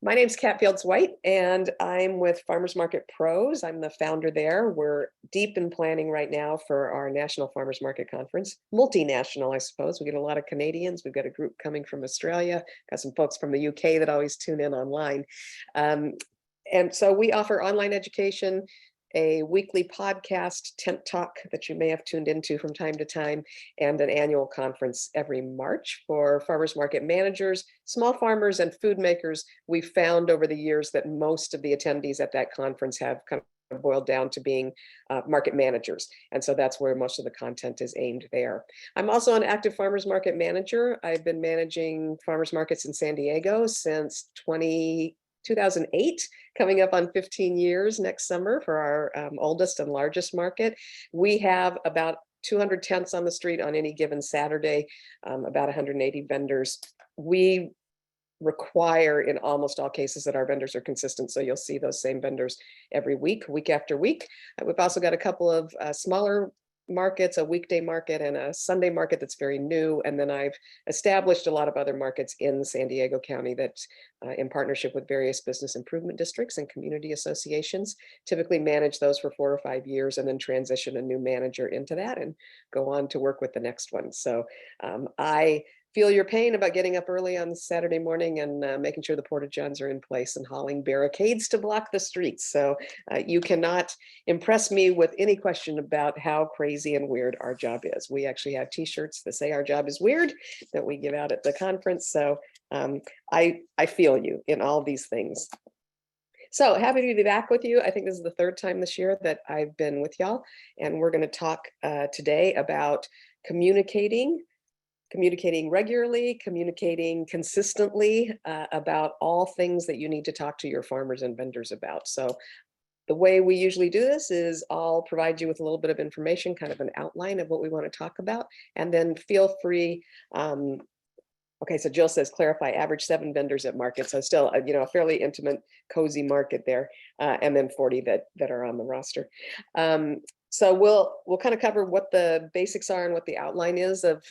My name's Catt White, and I'm with Farmers Market Pros. I'm the founder there. We're deep in planning right now for our National Farmers Market Conference, multinational, I suppose. We get a lot of Canadians. We've got a group coming from Australia, got some folks from the UK that always tune in online. And so we offer online education, a weekly podcast, Tent Talk, that you may have tuned into from time to time, and an annual conference every March for farmers market managers, small farmers, and food makers. We've found over the years that most of the attendees at that conference have kind of boiled down to being market managers. And so that's where most of the content is aimed there. I'm also an active farmers market manager. I've been managing farmers markets in San Diego since 2008, coming up on 15 years next summer for our oldest and largest market. We have about 200 tents on the street on any given Saturday, about 180 vendors. We require in almost all cases that our vendors are consistent. So you'll see those same vendors every week, week after week. We've also got a couple of smaller markets, a weekday market and a Sunday market that's very new. And then I've established a lot of other markets in San Diego County that in partnership with various business improvement districts and community associations, typically manage those for 4 or 5 years and then transition a new manager into that and go on to work with the next one. So I feel your pain about getting up early on Saturday morning and making sure the porta-johns are in place and hauling barricades to block the streets. So you cannot impress me with any question about how crazy and weird our job is. We actually have t-shirts that say our job is weird that we give out at the conference. So I feel you in all these things. So happy to be back with you. I think this is the 3rd time this year that I've been with y'all, and we're going to talk today about communicating regularly, communicating consistently about all things that you need to talk to your farmers and vendors about. So the way we usually do this is I'll provide you with a little bit of information, kind of an outline of what we want to talk about, and then feel free. Okay, so Jill says, clarify, average 7 vendors at market. So still, a fairly intimate, cozy market there, and then 40 that are on the roster. So we'll kind of cover what the basics are and what the outline is of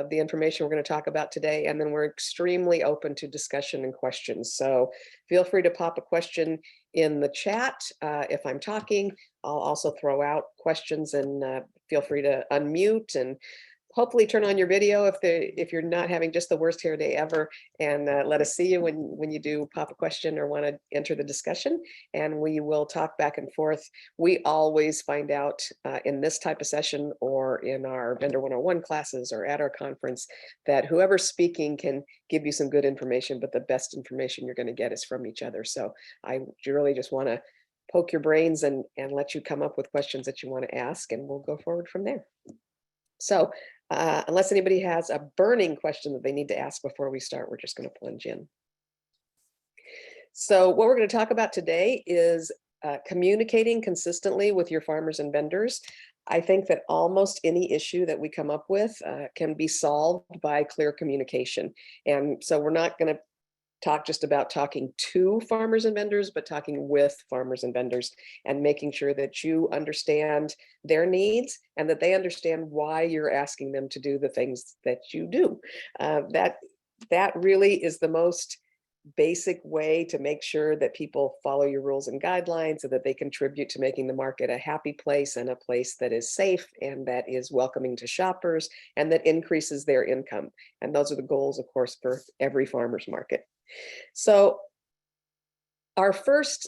the information we're going to talk about today. And then we're extremely open to discussion and questions. So feel free to pop a question in the chat if I'm talking. I'll also throw out questions, and feel free to unmute and hopefully turn on your video if you're not having just the worst hair day ever, and let us see you when you do pop a question or want to enter the discussion, and we will talk back and forth. We always find out in this type of session or in our Vendor 101 classes or at our conference that whoever's speaking can give you some good information, but the best information you're going to get is from each other. So I really just want to poke your brains and let you come up with questions that you want to ask, and we'll go forward from there. So unless anybody has a burning question that they need to ask before we start, we're just going to plunge in. So what we're going to talk about today is communicating consistently with your farmers and vendors. I think that almost any issue that we come up with can be solved by clear communication. And so we're not going to talk just about talking to farmers and vendors, but talking with farmers and vendors and making sure that you understand their needs and that they understand why you're asking them to do the things that you do. That really is the most basic way to make sure that people follow your rules and guidelines so that they contribute to making the market a happy place and a place that is safe and that is welcoming to shoppers and that increases their income. And those are the goals, of course, for every farmer's market. So our first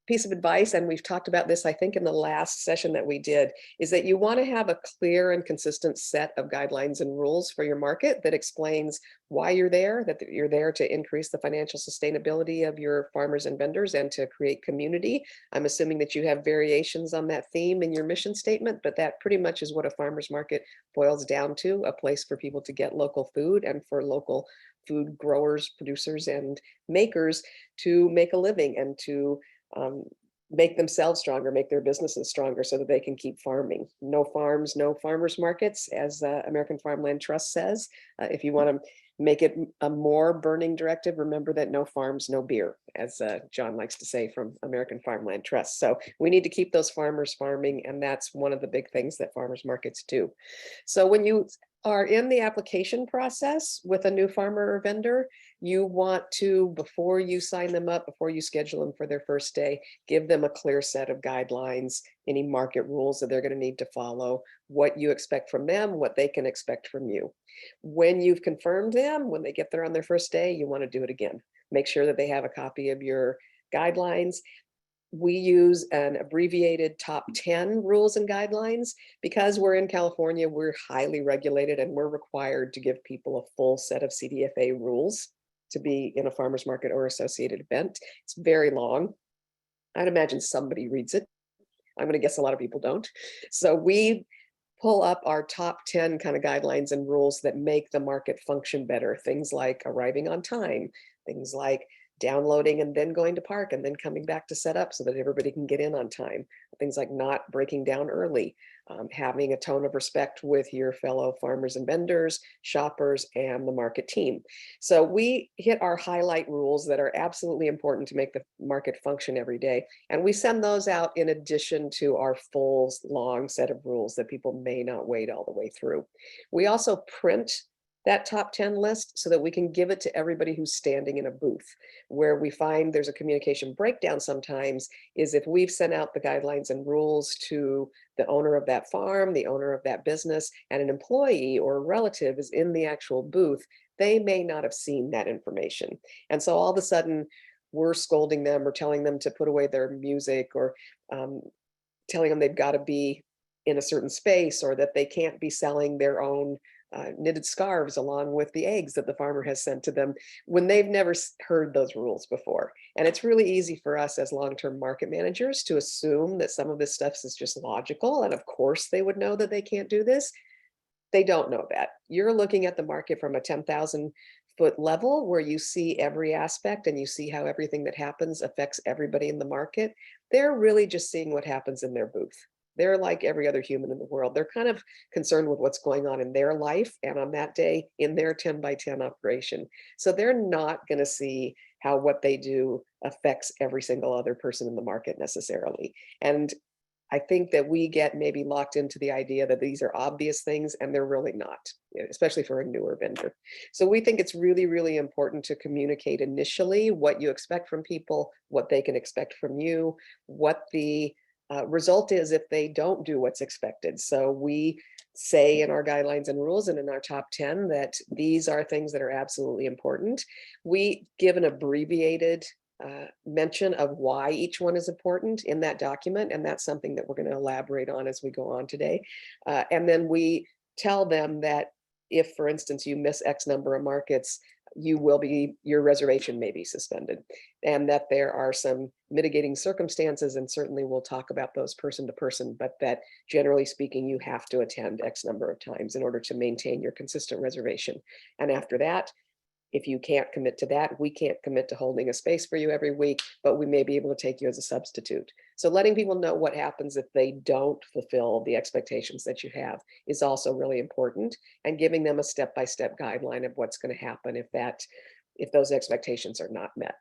piece of advice, and we've talked about this, I think, in the last session that we did, is that you want to have a clear and consistent set of guidelines and rules for your market that explains why you're there, that you're there to increase the financial sustainability of your farmers and vendors and to create community. I'm assuming that you have variations on that theme in your mission statement, but that pretty much is what a farmer's market boils down to, a place for people to get local food and for local food growers, producers, and makers to make a living and to make themselves stronger, make their businesses stronger so that they can keep farming. No farms, no farmers markets, as American Farmland Trust says. If you want to make it a more burning directive, remember that no farms, no beer, as John likes to say from American Farmland Trust. So we need to keep those farmers farming, and that's one of the big things that farmers markets do. So when you are in the application process with a new farmer or vendor, you want to, before you sign them up, before you schedule them for their first day, give them a clear set of guidelines, any market rules that they're going to need to follow, what you expect from them, what they can expect from you. When you've confirmed them, when they get there on their first day, you want to do it again. Make sure that they have a copy of your guidelines. We use an abbreviated top 10 rules and guidelines because we're in California, we're highly regulated and we're required to give people a full set of CDFA rules to be in a farmer's market or associated event. It's very long. I'd imagine somebody reads it. I'm going to guess a lot of people don't. So we pull up our top 10 kind of guidelines and rules that make the market function better. Things like arriving on time, things like downloading and then going to park and then coming back to set up so that everybody can get in on time. Things like not breaking down early, having a tone of respect with your fellow farmers and vendors, shoppers, and the market team. So we hit our highlight rules that are absolutely important to make the market function every day. And we send those out in addition to our full long set of rules that people may not wade all the way through. We also print that top 10 list so that we can give it to everybody who's standing in a booth. Where we find there's a communication breakdown sometimes is if we've sent out the guidelines and rules to the owner of that farm, the owner of that business, and an employee or a relative is in the actual booth, they may not have seen that information. And so all of a sudden we're scolding them or telling them to put away their music or telling them they've got to be in a certain space or that they can't be selling their own knitted scarves along with the eggs that the farmer has sent to them when they've never heard those rules before. And it's really easy for us as long-term market managers to assume that some of this stuff is just logical. And of course they would know that they can't do this. They don't know that. You're looking at the market from a 10,000 foot level where you see every aspect and you see how everything that happens affects everybody in the market. They're really just seeing what happens in their booth. They're like every other human in the world. They're kind of concerned with what's going on in their life and on that day in their 10 by 10 operation. So they're not going to see how what they do affects every single other person in the market necessarily. And I think that we get maybe locked into the idea that these are obvious things and they're really not, especially for a newer vendor. So we think it's really, really important to communicate initially what you expect from people, what they can expect from you, what the result is if they don't do what's expected. So we say in our guidelines and rules and in our top 10 that these are things that are absolutely important. We give an abbreviated mention of why each one is important in that document. And that's something that we're going to elaborate on as we go on today. And then we tell them that if, for instance, you miss X number of markets, your reservation may be suspended, and that there are some mitigating circumstances, and certainly we'll talk about those person to person, but that generally speaking, you have to attend X number of times in order to maintain your consistent reservation. And after that, if you can't commit to that, we can't commit to holding a space for you every week, but we may be able to take you as a substitute. So letting people know what happens if they don't fulfill the expectations that you have is also really important, and giving them a step-by-step guideline of what's going to happen if those expectations are not met.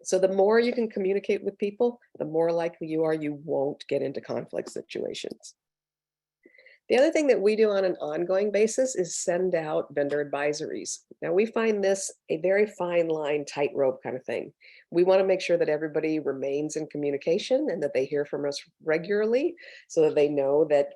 So the more you can communicate with people, the more likely you are you won't get into conflict situations. The other thing that we do on an ongoing basis is send out vendor advisories. Now we find this a very fine line, tightrope kind of thing. We want to make sure that everybody remains in communication and that they hear from us regularly so that they know that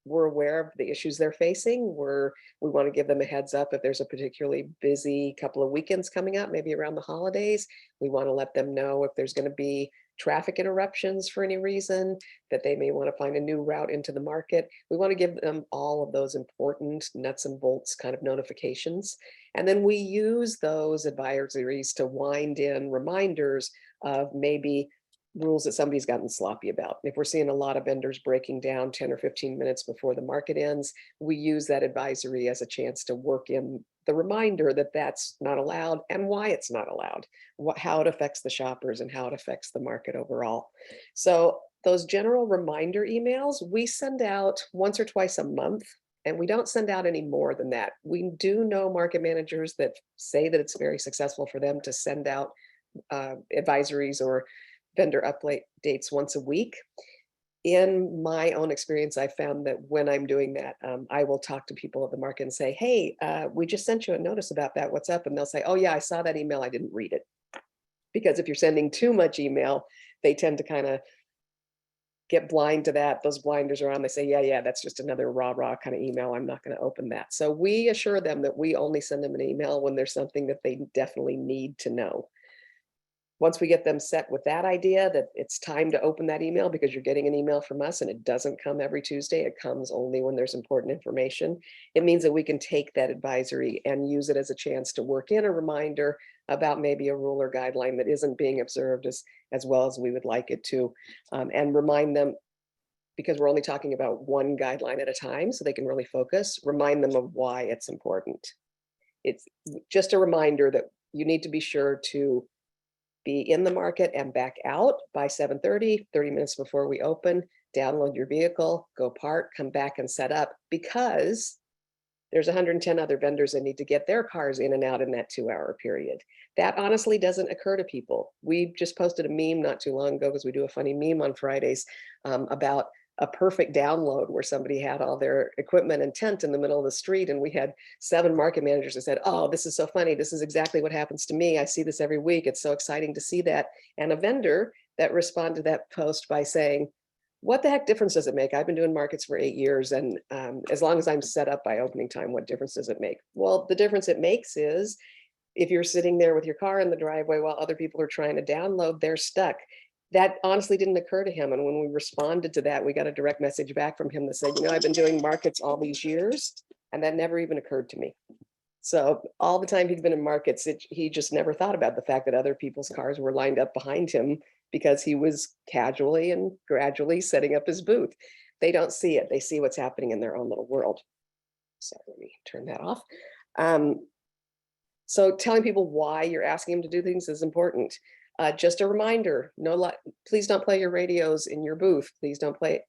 we're aware of the issues they're facing. We want to give them a heads up if there's a particularly busy couple of weekends coming up, maybe around the holidays. We want to let them know if there's going to be traffic interruptions for any reason, that they may want to find a new route into the market. We want to give them all of those important nuts and bolts kind of notifications. And then we use those advisories to wind in reminders of maybe rules that somebody's gotten sloppy about. If we're seeing a lot of vendors breaking down 10 or 15 minutes before the market ends, we use that advisory as a chance to work in the reminder that that's not allowed and why it's not allowed, how it affects the shoppers and how it affects the market overall. So those general reminder emails, we send out once or twice a month, and we don't send out any more than that. We do know market managers that say that it's very successful for them to send out advisories or vendor updates once a week. In my own experience, I found that when I'm doing that, I will talk to people at the market and say, hey, we just sent you a notice about that. What's up? And they'll say, oh, yeah, I saw that email. I didn't read it. Because if you're sending too much email, they tend to kind of get blind to that. Those blinders are on. They say, yeah, that's just another rah kind of email. I'm not going to open that. So we assure them that we only send them an email when there's something that they definitely need to know. Once we get them set with that idea that it's time to open that email because you're getting an email from us and it doesn't come every Tuesday, it comes only when there's important information. It means that we can take that advisory and use it as a chance to work in a reminder about maybe a rule or guideline that isn't being observed as well as we would like it to, and remind them, because we're only talking about one guideline at a time so they can really focus, remind them of why it's important. It's just a reminder that you need to be sure to be in the market and back out by 7:30, 30 minutes before we open, download your vehicle, go park, come back and set up, because there's 110 other vendors that need to get their cars in and out in that 2-hour period. That honestly doesn't occur to people. We just posted a meme not too long ago, because we do a funny meme on Fridays, about a perfect download where somebody had all their equipment and tent in the middle of the street. And we had 7 market managers that said, oh, this is so funny. This is exactly what happens to me. I see this every week. It's so exciting to see that. And a vendor that responded to that post by saying, what the heck difference does it make? I've been doing markets for 8 years. And as long as I'm set up by opening time, what difference does it make? Well, the difference it makes is if you're sitting there with your car in the driveway while other people are trying to download, they're stuck. That honestly didn't occur to him. And when we responded to that, we got a direct message back from him that said, I've been doing markets all these years, and that never even occurred to me. So all the time he'd been in markets, he just never thought about the fact that other people's cars were lined up behind him because he was casually and gradually setting up his booth. They don't see it. They see what's happening in their own little world. So let me turn that off. So telling people why you're asking them to do things is important. Just a reminder, please don't play your radios in your booth. Please don't play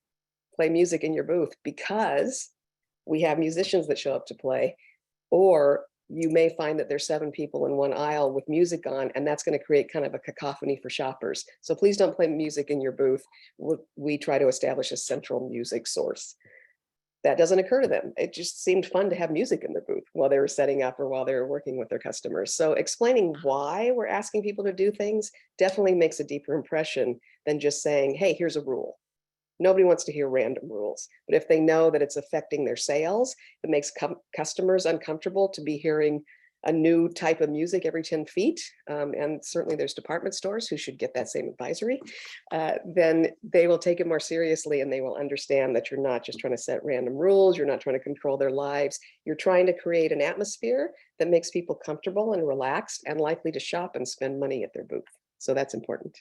music in your booth, because we have musicians that show up to play, or you may find that there's 7 people in one aisle with music on, and that's going to create kind of a cacophony for shoppers. So please don't play music in your booth. We try to establish a central music source. That doesn't occur to them. It just seemed fun to have music in their booth while they were setting up or while they were working with their customers. So explaining why we're asking people to do things definitely makes a deeper impression than just saying, hey, here's a rule. Nobody wants to hear random rules. But if they know that it's affecting their sales, it makes customers uncomfortable to be hearing a new type of music every 10 feet. And certainly there's department stores who should get that same advisory. Then they will take it more seriously, and they will understand that you're not just trying to set random rules. You're not trying to control their lives. You're trying to create an atmosphere that makes people comfortable and relaxed and likely to shop and spend money at their booth. So that's important.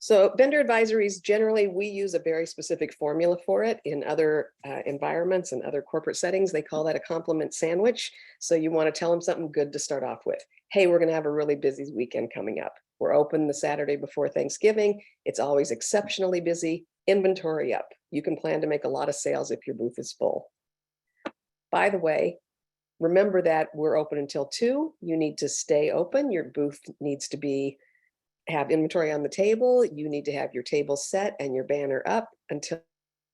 So vendor advisories, generally, we use a very specific formula for it. In other environments and other corporate settings, they call that a compliment sandwich. So you want to tell them something good to start off with. Hey, we're going to have a really busy weekend coming up. We're open the Saturday before Thanksgiving. It's always exceptionally busy. Inventory up. You can plan to make a lot of sales if your booth is full. By the way, remember that we're open until 2. You need to stay open. Your booth needs to have inventory on the table. You need to have your table set and your banner up until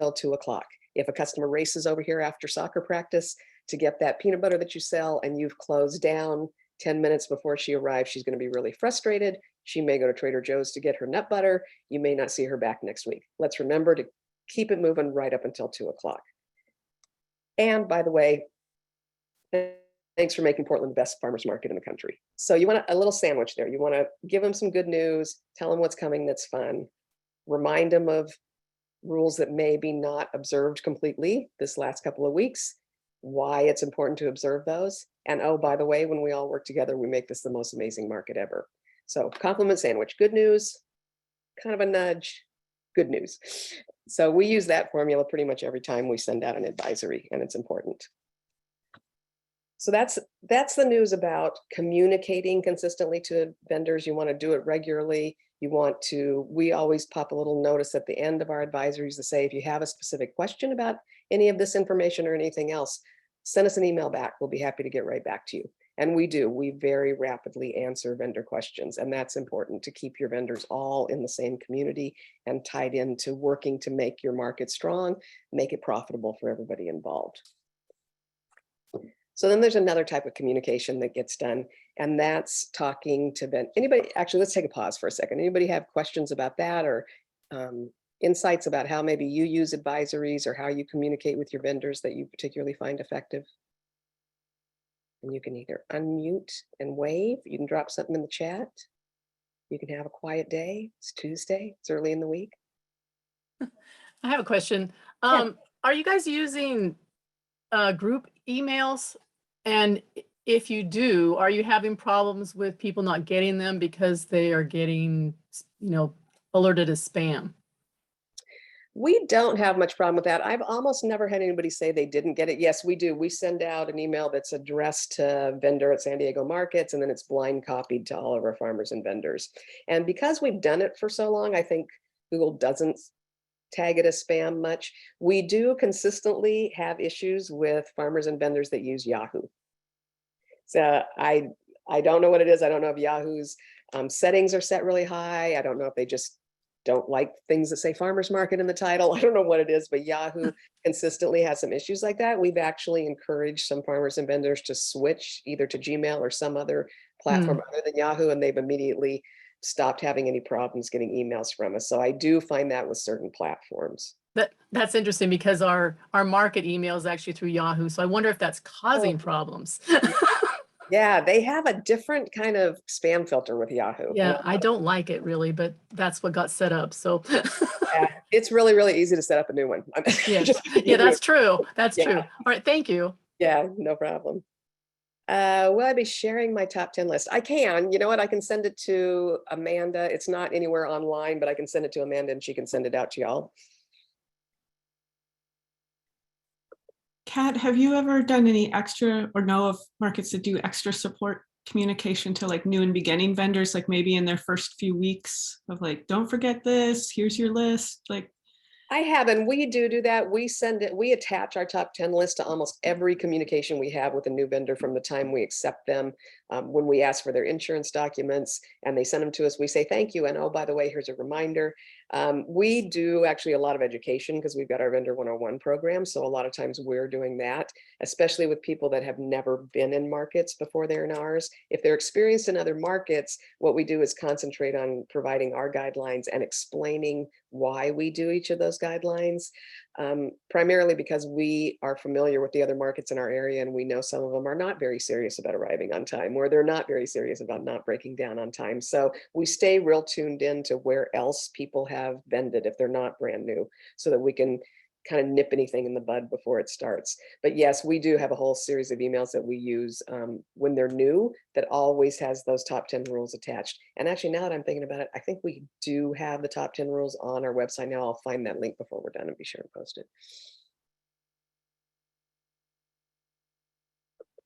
2 o'clock. If a customer races over here after soccer practice to get that peanut butter that you sell and you've closed down 10 minutes before she arrives, she's going to be really frustrated. She may go to Trader Joe's to get her nut butter. You may not see her back next week. Let's remember to keep it moving right up until 2 o'clock. And by the way, thanks for making Portland the best farmers market in the country. So you want a little sandwich there. You want to give them some good news, tell them what's coming that's fun, remind them of rules that may be not observed completely this last couple of weeks, why it's important to observe those. And oh, by the way, when we all work together, we make this the most amazing market ever. So compliment sandwich, good news, kind of a nudge, good news. So we use that formula pretty much every time we send out an advisory, and it's important. So that's the news about communicating consistently to vendors. You want to do it regularly. We always pop a little notice at the end of our advisories to say, if you have a specific question about any of this information or anything else, send us an email back. We'll be happy to get right back to you. And we do, we very rapidly answer vendor questions. And that's important to keep your vendors all in the same community and tied into working to make your market strong, make it profitable for everybody involved. So then there's another type of communication that gets done, and that's talking to anybody. Actually, let's take a pause for a second. Anybody have questions about that, or insights about how maybe you use advisories or how you communicate with your vendors that you particularly find effective? And you can either unmute and wave. You can drop something in the chat. You can have a quiet day. It's Tuesday. It's early in the week. I have a question. Yeah. Are you guys using group emails? And if you do, are you having problems with people not getting them because they are getting, alerted as spam? We don't have much problem with that. I've almost never had anybody say they didn't get it. Yes, we do. We send out an email that's addressed to vendor at San Diego markets, and then it's blind copied to all of our farmers and vendors. And because we've done it for so long, I think Google doesn't tag it as spam much. We do consistently have issues with farmers and vendors that use Yahoo. So I don't know what it is. I don't know if Yahoo's settings are set really high. I don't know if they just don't like things that say farmers market in the title. I don't know what it is, but Yahoo consistently has some issues like that. We've actually encouraged some farmers and vendors to switch either to Gmail or some other platform other than Yahoo, and they've immediately stopped having any problems getting emails from us. So I do find that with certain platforms. That's interesting because our market email is actually through Yahoo. So I wonder if that's causing problems. Yeah, they have a different kind of spam filter with Yahoo. Yeah, I don't like it really, but that's what got set up. So yeah, it's really, really easy to set up a new one. yeah, that's true. That's true. All right, thank you. Yeah, no problem. Will I be sharing my top 10 list? I can. You know what? I can send it to Amanda. It's not anywhere online, but I can send it to Amanda and she can send it out to y'all. Catt, have you ever done any extra, or know of markets that do extra support communication to like new and beginning vendors, like maybe in their first few weeks of like, don't forget this, here's your list, like? I have, and we do that. We send it, we attach our top 10 list to almost every communication we have with a new vendor from the time we accept them. When we ask for their insurance documents and they send them to us, we say thank you. And oh, by the way, here's a reminder. We do actually a lot of education because we've got our Vendor 101 program. So a lot of times we're doing that, especially with people that have never been in markets before they're in ours. If they're experienced in other markets, what we do is concentrate on providing our guidelines and explaining why we do each of those guidelines, primarily because we are familiar with the other markets in our area and we know some of them are not very serious about arriving on time, or they're not very serious about not breaking down on time. So we stay real tuned in to where else people have vended if they're not brand new, so that we can kind of nip anything in the bud before it starts. But yes, we do have a whole series of emails that we use when they're new that always has those top 10 rules attached. And actually, now that I'm thinking about it, I think we do have the top 10 rules on our website now. I'll find that link before we're done and be sure to post it.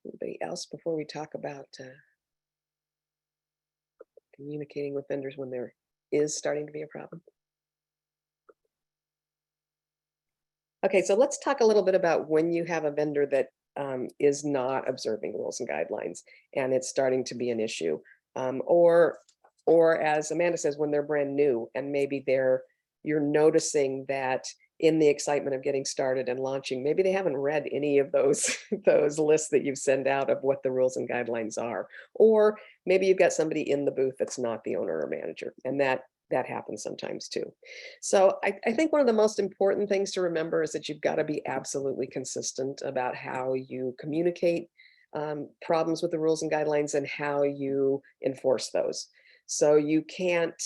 Anybody else before we talk about communicating with vendors when there is starting to be a problem? Okay, so let's talk a little bit about when you have a vendor that is not observing rules and guidelines and it's starting to be an issue. Or as Amanda says, when they're brand new and maybe you're noticing that in the excitement of getting started and launching, maybe they haven't read any of those lists that you've sent out of what the rules and guidelines are. Or maybe you've got somebody in the booth that's not the owner or manager, and that happens sometimes too. So I think one of the most important things to remember is that you've got to be absolutely consistent about how you communicate problems with the rules and guidelines and how you enforce those. So you can't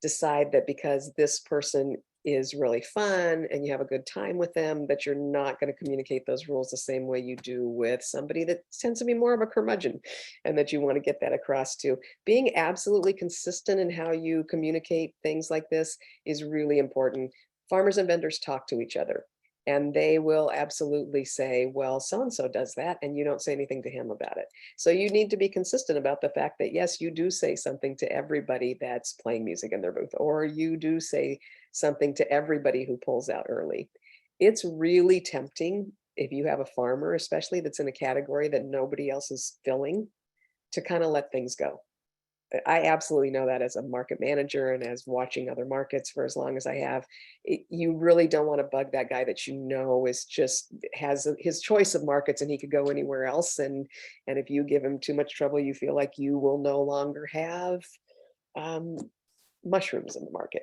decide that because this person is really fun and you have a good time with them, that you're not going to communicate those rules the same way you do with somebody that tends to be more of a curmudgeon, and that you want to get that across to. Being absolutely consistent in how you communicate things like this is really important. Farmers and vendors talk to each other, and they will absolutely say, well, so-and-so does that, and you don't say anything to him about it. So you need to be consistent about the fact that, yes, you do say something to everybody that's playing music in their booth, or you do say something to everybody who pulls out early. It's really tempting if you have a farmer, especially that's in a category that nobody else is filling, to kind of let things go. I absolutely know that as a market manager and as watching other markets for as long as I have. You really don't want to bug that guy that you know is just has his choice of markets and he could go anywhere else. And if you give him too much trouble, you feel like you will no longer have um, mushrooms in the market.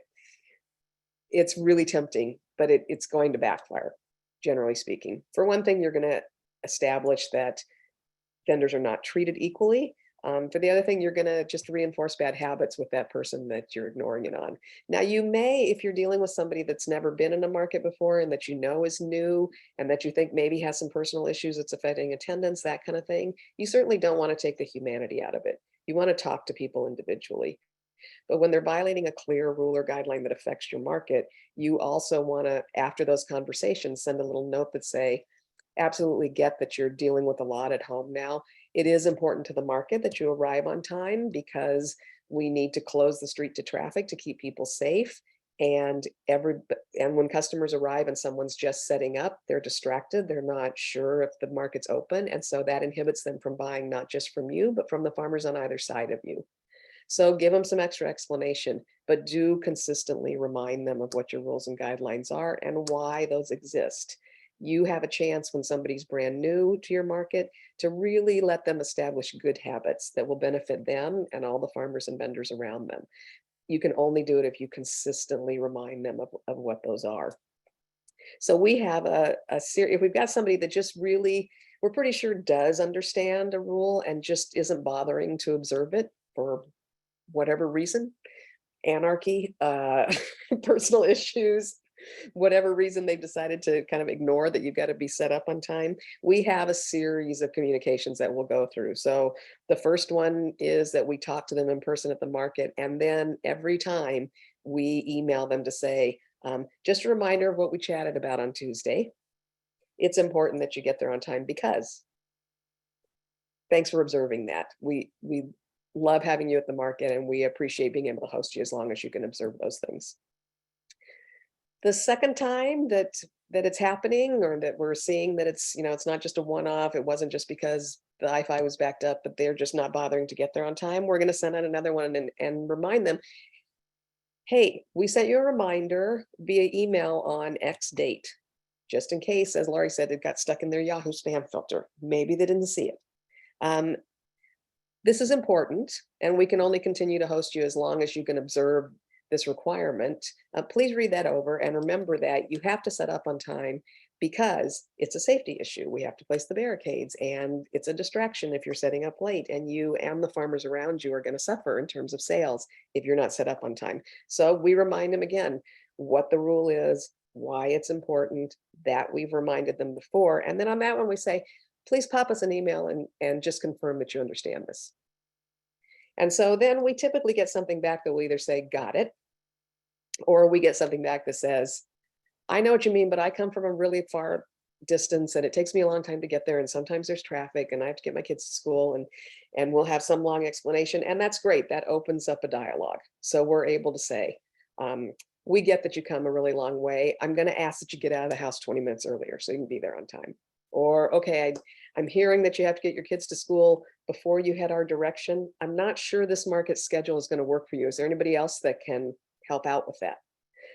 It's really tempting, but it's going to backfire, generally speaking. For one thing, you're going to establish that vendors are not treated equally. For the other thing, you're going to just reinforce bad habits with that person that you're ignoring it on. Now, you may, if you're dealing with somebody that's never been in a market before and that you know is new and that you think maybe has some personal issues that's affecting attendance, that kind of thing, you certainly don't want to take the humanity out of it. You want to talk to people individually. But when they're violating a clear rule or guideline that affects your market, you also want to, after those conversations, send a little note that say, absolutely get that you're dealing with a lot at home now. It is important to the market that you arrive on time because we need to close the street to traffic to keep people safe. And when customers arrive and someone's just setting up, they're distracted. They're not sure if the market's open. And so that inhibits them from buying not just from you, but from the farmers on either side of you. So give them some extra explanation, but do consistently remind them of what your rules and guidelines are and why those exist. You have a chance when somebody's brand new to your market to really let them establish good habits that will benefit them and all the farmers and vendors around them. You can only do it if you consistently remind them of what those are. So we have a series, if we've got somebody that just really, we're pretty sure does understand a rule and just isn't bothering to observe it for whatever reason, anarchy, personal issues, whatever reason they've decided to kind of ignore that you've got to be set up on time, we have a series of communications that we'll go through. So the first one is that we talk to them in person at the market, and then every time we email them to say, just a reminder of what we chatted about on Tuesday. It's important that you get there on time because thanks for observing that. We love having you at the market and we appreciate being able to host you as long as you can observe those things. The second time that it's happening or that we're seeing that it's, it's not just a one-off, it wasn't just because the Wi-Fi was backed up, but they're just not bothering to get there on time, we're going to send out another one and remind them, hey, we sent you a reminder via email on X date, just in case, as Laurie said, it got stuck in their Yahoo spam filter. Maybe they didn't see it. This is important, and we can only continue to host you as long as you can observe this requirement. Please read that over and remember that you have to set up on time because it's a safety issue. We have to place the barricades and it's a distraction if you're setting up late, and you and the farmers around you are going to suffer in terms of sales if you're not set up on time. So we remind them again what the rule is, why it's important, that we've reminded them before. And then on that one, we say, please pop us an email and just confirm that you understand this. And so then we typically get something back that we either say, got it, or we get something back that says, I know what you mean, but I come from a really far distance and it takes me a long time to get there. And sometimes there's traffic and I have to get my kids to school and we'll have some long explanation. And that's great. That opens up a dialogue. So we're able to say, we get that you come a really long way. I'm going to ask that you get out of the house 20 minutes earlier so you can be there on time. Or, okay, I'm hearing that you have to get your kids to school before you head our direction. I'm not sure this market schedule is going to work for you. Is there anybody else that can help out with that?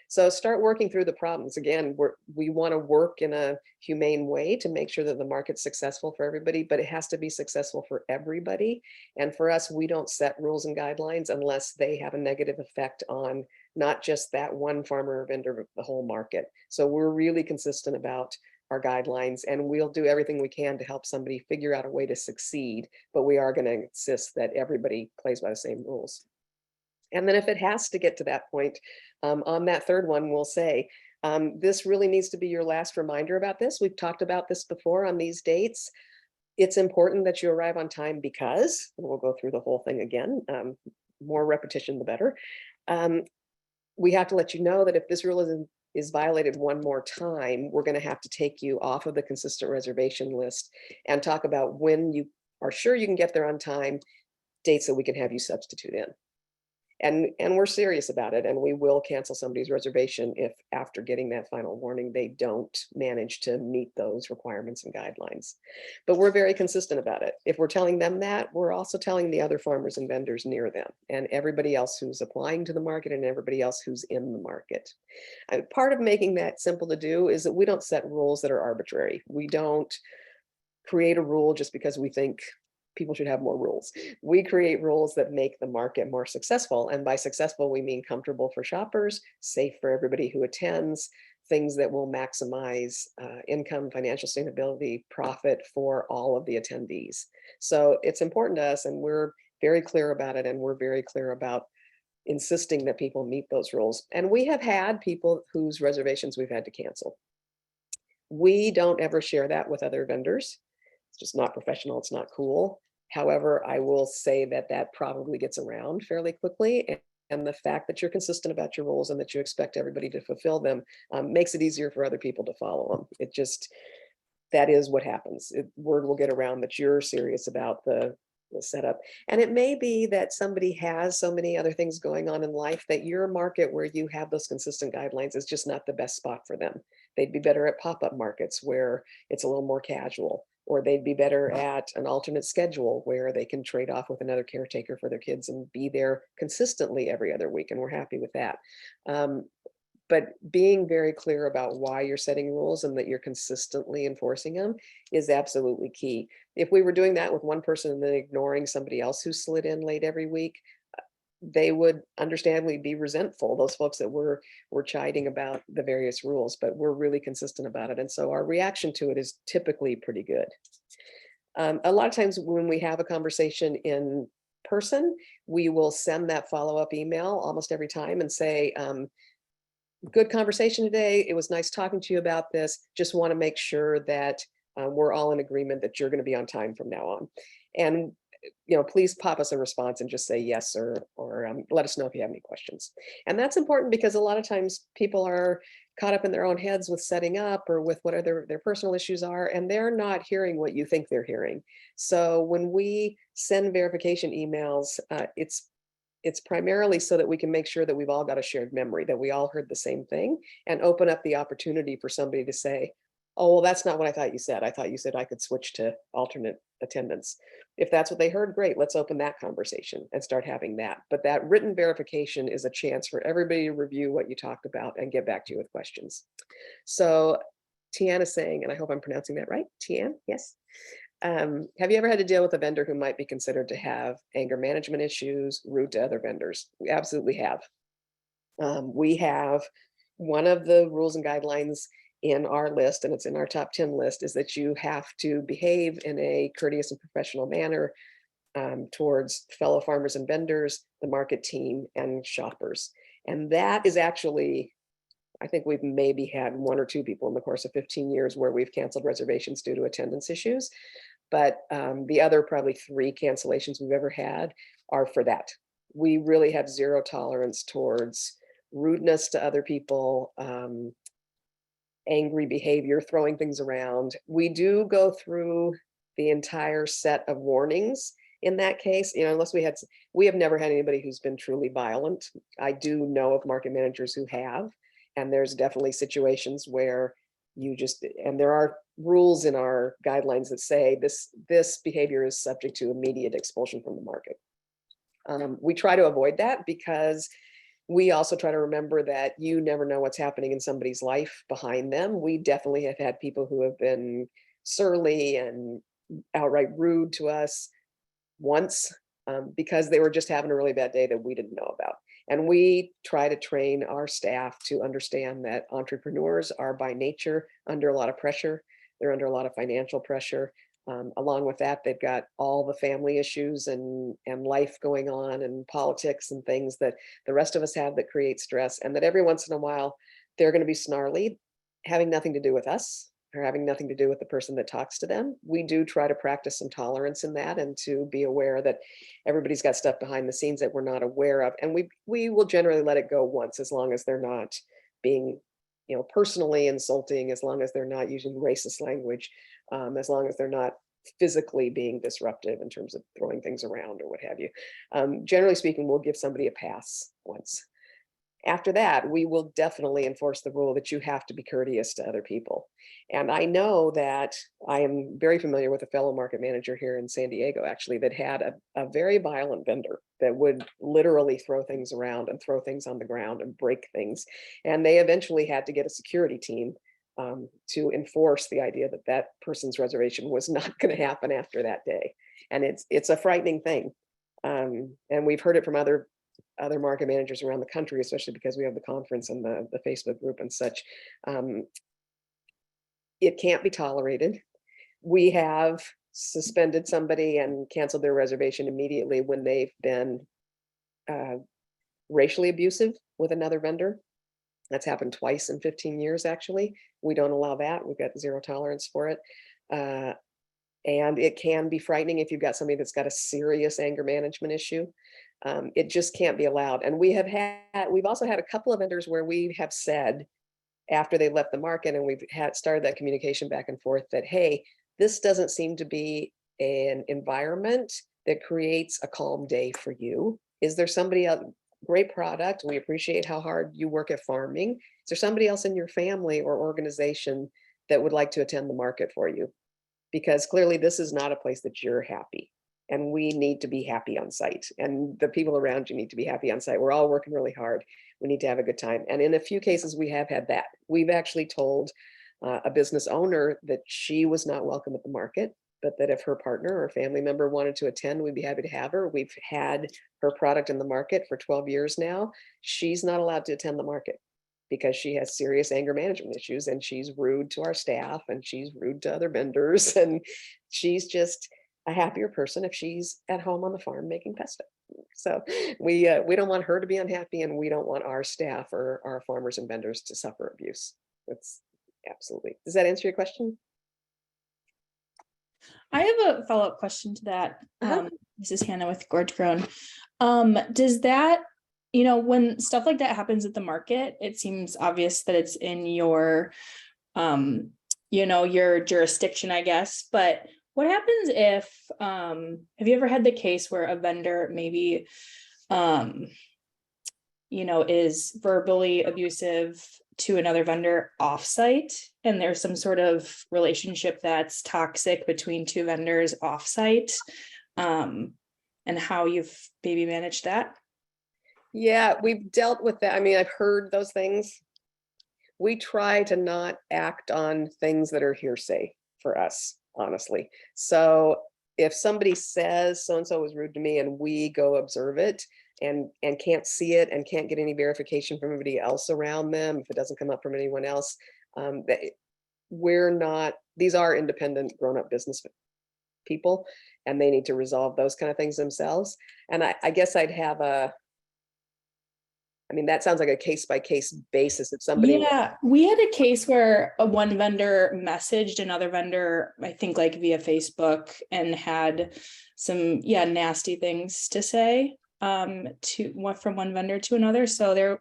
So start working through the problems. Again, we want to work in a humane way to make sure that the market's successful for everybody, but it has to be successful for everybody. And for us, we don't set rules and guidelines unless they have a negative effect on not just that one farmer or vendor, but the whole market. So we're really consistent about our guidelines, and we'll do everything we can to help somebody figure out a way to succeed, but we are going to insist that everybody plays by the same rules. And then if it has to get to that point, on that third one, we'll say, this really needs to be your last reminder about this. We've talked about this before on these dates. It's important that you arrive on time because, and we'll go through the whole thing again, more repetition, the better. We have to let you know that if this rule is violated one more time, we're going to have to take you off of the consistent reservation list and talk about when you are sure you can get there on time, dates that we can have you substitute in. And we're serious about it, and we will cancel somebody's reservation if after getting that final warning, they don't manage to meet those requirements and guidelines. But we're very consistent about it. If we're telling them that, we're also telling the other farmers and vendors near them and everybody else who's applying to the market and everybody else who's in the market. Part of making that simple to do is that we don't set rules that are arbitrary. We don't create a rule just because we think people should have more rules. We create rules that make the market more successful. And by successful, we mean comfortable for shoppers, safe for everybody who attends, things that will maximize income, financial sustainability, profit for all of the attendees. So it's important to us, and we're very clear about it, and we're very clear about insisting that people meet those rules. And we have had people whose reservations we've had to cancel. We don't ever share that with other vendors. It's just not professional, it's not cool. However, I will say that that probably gets around fairly quickly. And the fact that you're consistent about your rules and that you expect everybody to fulfill them makes it easier for other people to follow them. It just, that is what happens. Word will get around that you're serious about the setup. And it may be that somebody has so many other things going on in life that your market where you have those consistent guidelines is just not the best spot for them. They'd be better at pop-up markets where it's a little more casual, or they'd be better at an alternate schedule where they can trade off with another caretaker for their kids and be there consistently every other week. And we're happy with that. But being very clear about why you're setting rules and that you're consistently enforcing them is absolutely key. If we were doing that with one person and then ignoring somebody else who slid in late every week, they would understandably be resentful, those folks that were chiding about the various rules, but we're really consistent about it. And so our reaction to it is typically pretty good. A lot of times when we have a conversation in person, we will send that follow-up email almost every time and say, good conversation today. It was nice talking to you about this. Just want to make sure that we're all in agreement that you're going to be on time from now on. And please pop us a response and just say yes, or let us know if you have any questions. And that's important because a lot of times people are caught up in their own heads with setting up or with what their personal issues are, and they're not hearing what you think they're hearing. So when we send verification emails, it's primarily so that we can make sure that we've all got a shared memory, that we all heard the same thing, and open up the opportunity for somebody to say, oh, well, that's not what I thought you said. I thought you said I could switch to alternate attendance. If that's what they heard, great, let's open that conversation and start having that. But that written verification is a chance for everybody to review what you talked about and get back to you with questions. So Tian is saying, and I hope I'm pronouncing that right, Tian, yes. Have you ever had to deal with a vendor who might be considered to have anger management issues, rude to other vendors? We absolutely have. We have one of the rules and guidelines in our list, and it's in our top 10 list, is that you have to behave in a courteous and professional manner towards fellow farmers and vendors, the market team, and shoppers. And that is actually, I think we've maybe had one or two people in the course of 15 years where we've canceled reservations due to attendance issues. But the other probably 3 cancellations we've ever had are for that. We really have zero tolerance towards rudeness to other people, angry behavior, throwing things around. We do go through the entire set of warnings in that case, unless we have never had anybody who's been truly violent. I do know of market managers who have, and there's definitely situations where and there are rules in our guidelines that say this behavior is subject to immediate expulsion from the market. We try to avoid that because we also try to remember that you never know what's happening in somebody's life behind them. We definitely have had people who have been surly and outright rude to us once because they were just having a really bad day that we didn't know about. And we try to train our staff to understand that entrepreneurs are by nature under a lot of pressure. They're under a lot of financial pressure. Along with that, they've got all the family issues and life going on and politics and things that the rest of us have that create stress, and that every once in a while they're going to be snarly, having nothing to do with us or having nothing to do with the person that talks to them. We do try to practice some tolerance in that and to be aware that everybody's got stuff behind the scenes that we're not aware of. And we will generally let it go once, as long as they're not being personally insulting, as long as they're not using racist language, as long as they're not physically being disruptive in terms of throwing things around or what have you. Generally speaking, we'll give somebody a pass once. After that, we will definitely enforce the rule that you have to be courteous to other people. And I know that I am very familiar with a fellow market manager here in San Diego, actually, that had a very violent vendor that would literally throw things around and throw things on the ground and break things. And they eventually had to get a security team to enforce the idea that that person's reservation was not going to happen after that day. And it's a frightening thing. And we've heard it from other market managers around the country, especially because we have the conference and the Facebook group and such. It can't be tolerated. We have suspended somebody and canceled their reservation immediately when they've been racially abusive with another vendor. That's happened twice in 15 years, actually. We don't allow that. We've got zero tolerance for it. And it can be frightening if you've got somebody that's got a serious anger management issue. It just can't be allowed. And we've also had a couple of vendors where we have said after they left the market and we've started that communication back and forth that, hey, this doesn't seem to be an environment that creates a calm day for you. Is there somebody else? Great product. We appreciate how hard you work at farming. Is there somebody else in your family or organization that would like to attend the market for you? Because clearly this is not a place that you're happy. And we need to be happy on site. And the people around you need to be happy on site. We're all working really hard. We need to have a good time. And in a few cases, we have had that. We've actually told a business owner that she was not welcome at the market, but that if her partner or family member wanted to attend, we'd be happy to have her. We've had her product in the market for 12 years now. She's not allowed to attend the market because she has serious anger management issues and she's rude to our staff and she's rude to other vendors. And she's just a happier person if she's at home on the farm making pesto. So we don't want her to be unhappy and we don't want our staff or our farmers and vendors to suffer abuse. That's absolutely. Does that answer your question? I have a follow-up question to that. This is Hannah with Gorge Grown. Does that, when stuff like that happens at the market, it seems obvious that it's in your, your jurisdiction, I guess. But what happens if, have you ever had the case where a vendor maybe, is verbally abusive to another vendor offsite, and there's some sort of relationship that's toxic between two vendors offsite, and how you've maybe managed that? Yeah, we've dealt with that. I mean, I've heard those things. We try to not act on things that are hearsay for us, honestly. So if somebody says so-and-so was rude to me and we go observe it and can't see it and can't get any verification from anybody else around them, if it doesn't come up from anyone else, these are independent grown-up business people and they need to resolve those kind of things themselves. And I guess I'd have that sounds like a case-by-case basis. If somebody, yeah, we had a case where one vendor messaged another vendor, I think like via Facebook, and had some nasty things to say from one vendor to another. So there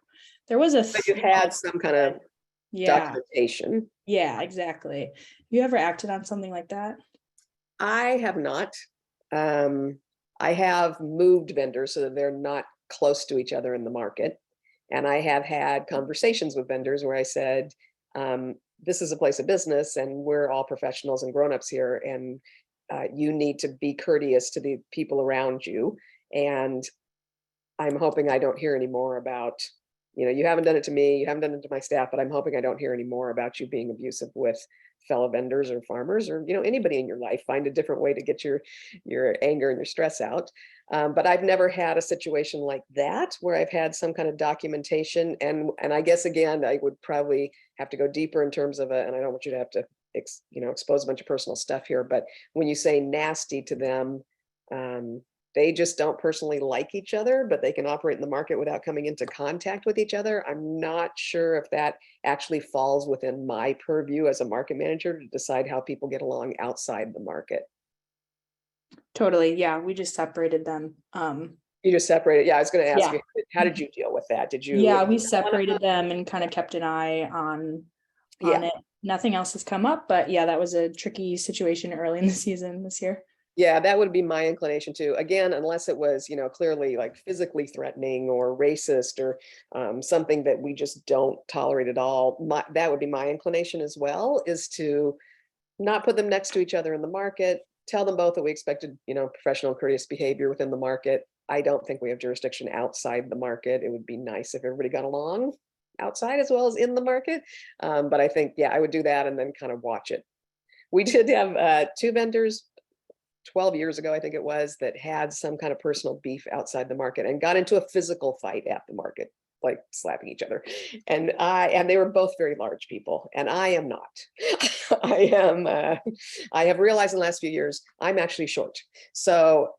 was but you had some kind of documentation. Yeah, exactly. You ever acted on something like that? I have not. I have moved vendors so that they're not close to each other in the market. And I have had conversations with vendors where I said, this is a place of business and we're all professionals and grownups here. And you need to be courteous to the people around you. And I'm hoping I don't hear any more about, you haven't done it to me, you haven't done it to my staff, but I'm hoping I don't hear any more about you being abusive with fellow vendors or farmers or, anybody in your life. Find a different way to get your anger and your stress out. But I've never had a situation like that where I've had some kind of documentation. And I guess, again, I would probably have to go deeper in terms of and I don't want you to have to, expose a bunch of personal stuff here, but when you say nasty to them, they just don't personally like each other, but they can operate in the market without coming into contact with each other. I'm not sure if that actually falls within my purview as a market manager to decide how people get along outside the market. Totally. Yeah. We just separated them. You just separated. Yeah. I was going to ask you, how did you deal with that? Did you? Yeah, we separated them and kind of kept an eye on it. nothing else has come up, but yeah, that was a tricky situation early in the season this year. Yeah, that would be my inclination too. Again, unless it was, clearly like physically threatening or racist or something that we just don't tolerate at all. That would be my inclination as well, is to not put them next to each other in the market. Tell them both that we expected, professional courteous behavior within the market. I don't think we have jurisdiction outside the market. It would be nice if everybody got along outside as well as in the market. But I think, yeah, I would do that and then kind of watch it. We did have 2 vendors 12 years ago, I think it was, that had some kind of personal beef outside the market and got into a physical fight at the market, like slapping each other. And they were both very large people, and I am not. I have realized in the last few years, I'm actually short. So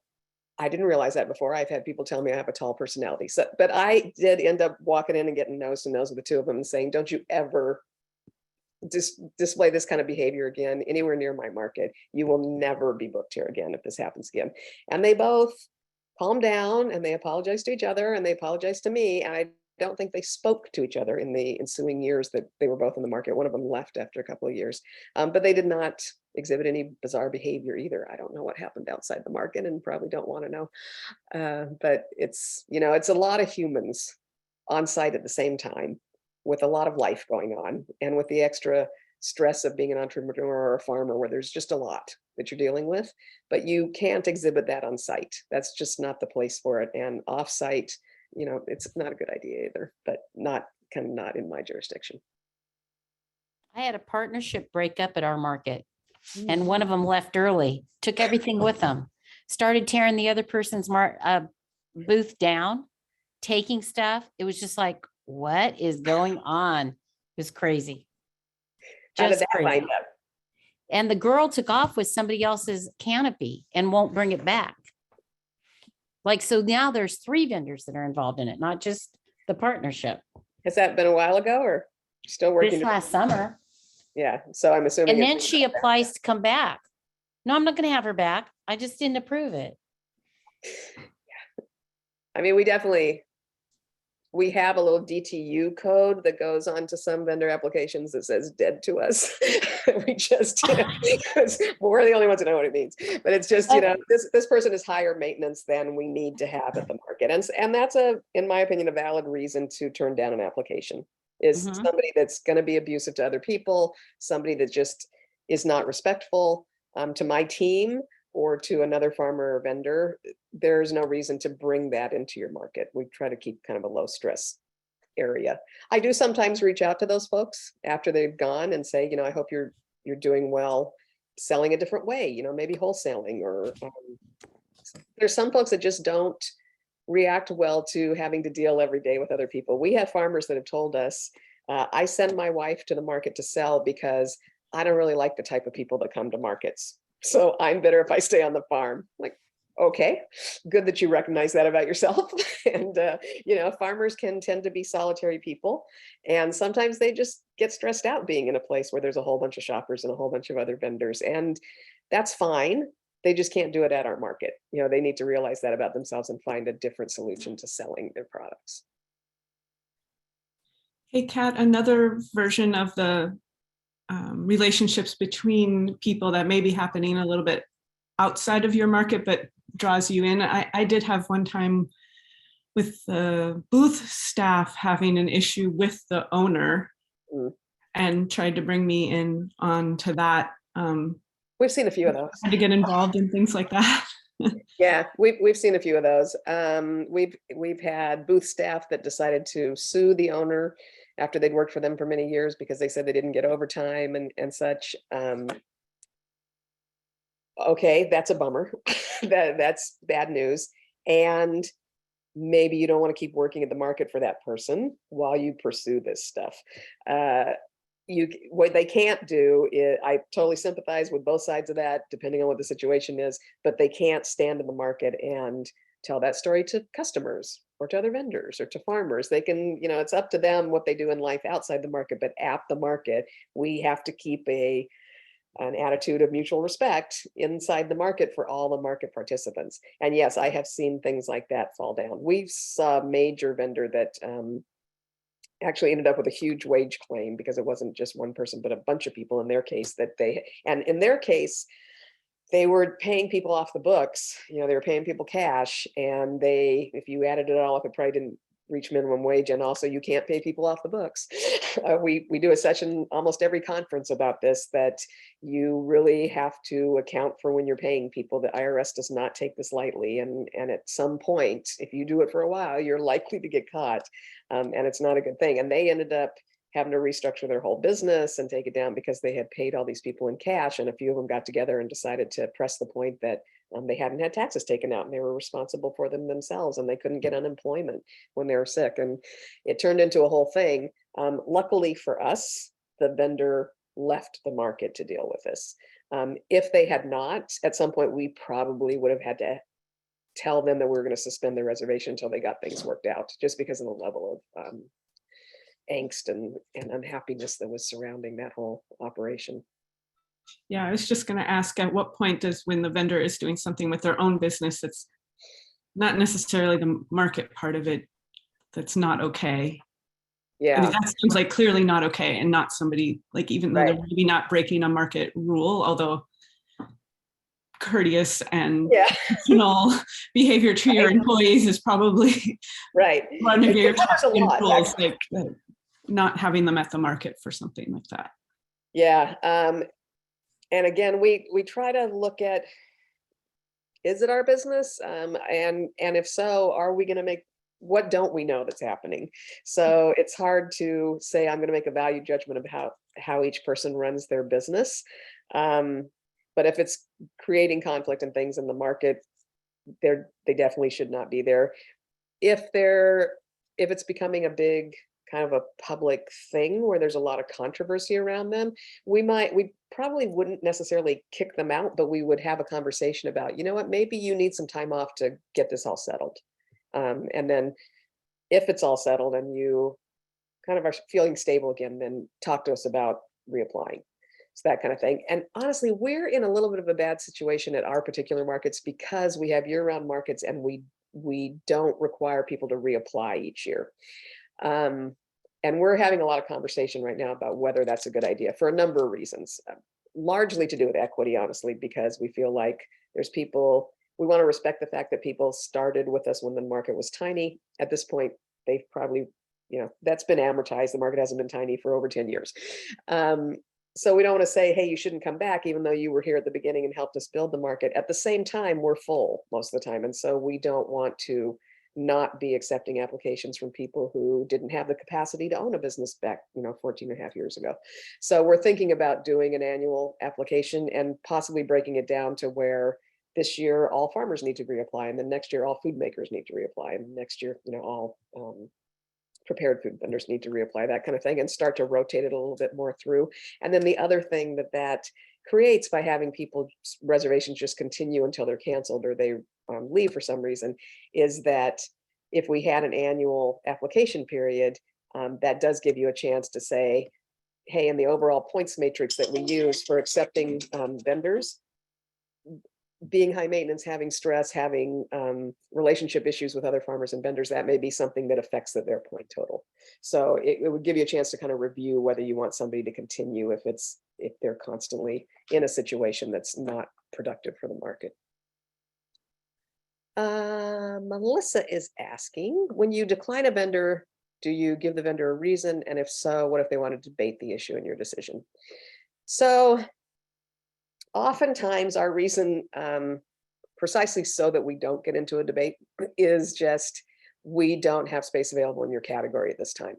I didn't realize that before. I've had people tell me I have a tall personality. So, but I did end up walking in and getting nose to nose with the 2 of them and saying, don't you ever display this kind of behavior again anywhere near my market. You will never be booked here again if this happens again. And they both calmed down and they apologized to each other and they apologized to me. And I don't think they spoke to each other in the ensuing years that they were both in the market. One of them left after a couple of years, but they did not exhibit any bizarre behavior either. I don't know what happened outside the market and probably don't want to know. But it's, it's a lot of humans on site at the same time, with a lot of life going on, and with the extra stress of being an entrepreneur or a farmer, where there's just a lot that you're dealing with, but you can't exhibit that on site. That's just not the place for it. And off site, it's not a good idea either, but not in my jurisdiction. I had a partnership break up at our market, and one of them left early, took everything with them, started tearing the other person's booth down, taking stuff. It was just like, what is going on? It was crazy. How did Just that crazy. wind up? And the girl took off with somebody else's canopy and won't bring it back. Like, so now there's 3 vendors that are involved in it, not just the partnership. Has that been a while ago or still working? This last summer. Yeah. So I'm assuming. And then she applies to come back. No, I'm not going to have her back. I just didn't approve it. I mean, we have a little DTU code that goes on to some vendor applications that says dead to us. We just, because we're the only ones that know what it means. But it's just, this person is higher maintenance than we need to have at the market. And that's in my opinion, a valid reason to turn down an application, is somebody that's going to be abusive to other people, somebody that just is not respectful to my team or to another farmer or vendor. There's no reason to bring that into your market. We try to keep kind of a low stress area. I do sometimes reach out to those folks after they've gone and say, I hope you're doing well selling a different way, maybe wholesaling, or there's some folks that just don't react well to having to deal every day with other people. We have farmers that have told us, I send my wife to the market to sell because I don't really like the type of people that come to markets. So I'm better if I stay on the farm. Like, okay, good that you recognize that about yourself. And, farmers can tend to be solitary people. And sometimes they just get stressed out being in a place where there's a whole bunch of shoppers and a whole bunch of other vendors. And that's fine. They just can't do it at our market. They need to realize that about themselves and find a different solution to selling their products. Hey, Catt, another version of the relationships between people that may be happening a little bit outside of your market, but draws you in. I did have one time with the booth staff having an issue with the owner and tried to bring me in on to that. We've seen a few of those. To get involved in things like that. Yeah, we've seen a few of those. We've had booth staff that decided to sue the owner after they'd worked for them for many years because they said they didn't get overtime and such. Okay, that's a bummer. That's bad news. And maybe you don't want to keep working at the market for that person while you pursue this stuff. What they can't do is, I totally sympathize with both sides of that, depending on what the situation is, but they can't stand in the market and tell that story to customers or to other vendors or to farmers. They can, it's up to them what they do in life outside the market, but at the market, we have to keep an attitude of mutual respect inside the market for all the market participants. And yes, I have seen things like that fall down. We saw a major vendor that actually ended up with a huge wage claim because it wasn't just one person, but a bunch of people in their case and in their case, they were paying people off the books, they were paying people cash, and if you added it all up, it probably didn't reach minimum wage. And also you can't pay people off the books. We do a session almost every conference about this, that you really have to account for when you're paying people. The IRS does not take this lightly. And at some point, if you do it for a while, you're likely to get caught. And it's not a good thing. And they ended up having to restructure their whole business and take it down because they had paid all these people in cash. And a few of them got together and decided to press the point that they hadn't had taxes taken out and they were responsible for them themselves, and they couldn't get unemployment when they were sick. And it turned into a whole thing. Luckily for us, the vendor left the market to deal with this. If they had not, at some point, we probably would have had to tell them that we were going to suspend their reservation until they got things worked out, just because of the level of angst and unhappiness that was surrounding that whole operation. Yeah, I was just going to ask, at what point does, when the vendor is doing something with their own business that's not necessarily the market part of it, that's not okay? Yeah. I mean, that seems like clearly not okay, and not somebody, like, even though Right. they're maybe not breaking a market rule, although courteous and Yeah. professional behavior to your Right. employees is probably Right. one of your top There's a lot, rules, actually. like not having them at the market for something like that. Yeah. And again, we try to look at, is it our business? And if so, are we going to make, what don't we know that's happening? So it's hard to say, I'm going to make a value judgment of how each person runs their business. But if it's creating conflict and things in the market, they definitely should not be there. If it's becoming a big kind of a public thing where there's a lot of controversy around them, we probably wouldn't necessarily kick them out, but we would have a conversation about, you know what, maybe you need some time off to get this all settled. And then if it's all settled and you kind of are feeling stable again, then talk to us about reapplying. So that kind of thing. And honestly, we're in a little bit of a bad situation at our particular markets because we have year-round markets and we don't require people to reapply each year. And we're having a lot of conversation right now about whether that's a good idea for a number of reasons, largely to do with equity, honestly, because we feel like there's people, we want to respect the fact that people started with us when the market was tiny. At this point, they've probably, that's been amortized. The market hasn't been tiny for over 10 years. So we don't want to say, hey, you shouldn't come back, even though you were here at the beginning and helped us build the market. At the same time, we're full most of the time. And so we don't want to not be accepting applications from people who didn't have the capacity to own a business back, 14 and a half years ago. So we're thinking about doing an annual application and possibly breaking it down to where this year all farmers need to reapply, and then next year all food makers need to reapply, and next year, all prepared food vendors need to reapply, that kind of thing, and start to rotate it a little bit more through. And then the other thing that creates by having people's reservations just continue until they're canceled or they leave for some reason is that if we had an annual application period, that does give you a chance to say, hey, in the overall points matrix that we use for accepting vendors, being high maintenance, having stress, having relationship issues with other farmers and vendors, that may be something that affects their point total. So it would give you a chance to kind of review whether you want somebody to continue if they're constantly in a situation that's not productive for the market. Melissa is asking, when you decline a vendor, do you give the vendor a reason? And if so, what if they want to debate the issue in your decision? So oftentimes our reason, precisely so that we don't get into a debate, is just, we don't have space available in your category at this time.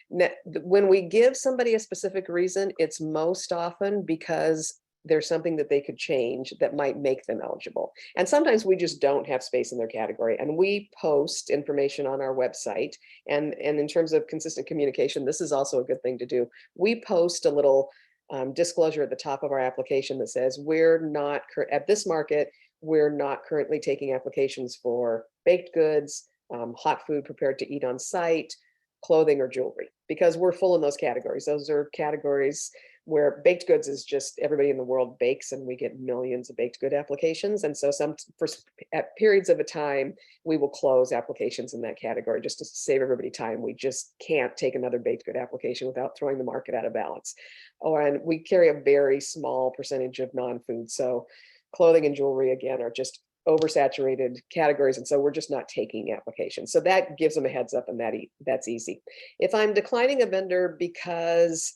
Now, when we give somebody a specific reason, it's most often because there's something that they could change that might make them eligible. And sometimes we just don't have space in their category, and we post information on our website. And in terms of consistent communication, this is also a good thing to do. We post a little disclosure at the top of our application that says, we're not at this market, we're not currently taking applications for baked goods, hot food prepared to eat on site, clothing or jewelry, because we're full in those categories. Those are categories where baked goods is just everybody in the world bakes and we get millions of baked good applications. And so at periods of a time, we will close applications in that category just to save everybody time. We just can't take another baked good application without throwing the market out of balance. And we carry a very small percentage of non-food. So clothing and jewelry, again, are just oversaturated categories. And so we're just not taking applications. So that gives them a heads up, and that's easy. If I'm declining a vendor because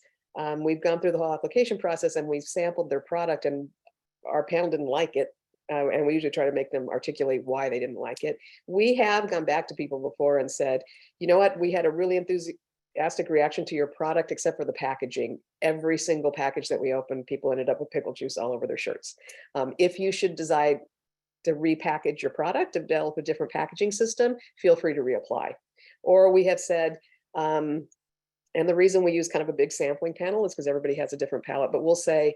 we've gone through the whole application process and we've sampled their product and our panel didn't like it, and we usually try to make them articulate why they didn't like it. We have gone back to people before and said, you know what, we had a really enthusiastic reaction to your product, except for the packaging. Every single package that we opened, people ended up with pickle juice all over their shirts. If you should decide to repackage your product, to develop a different packaging system, feel free to reapply. Or we have said, and the reason we use kind of a big sampling panel is because everybody has a different palate, but we'll say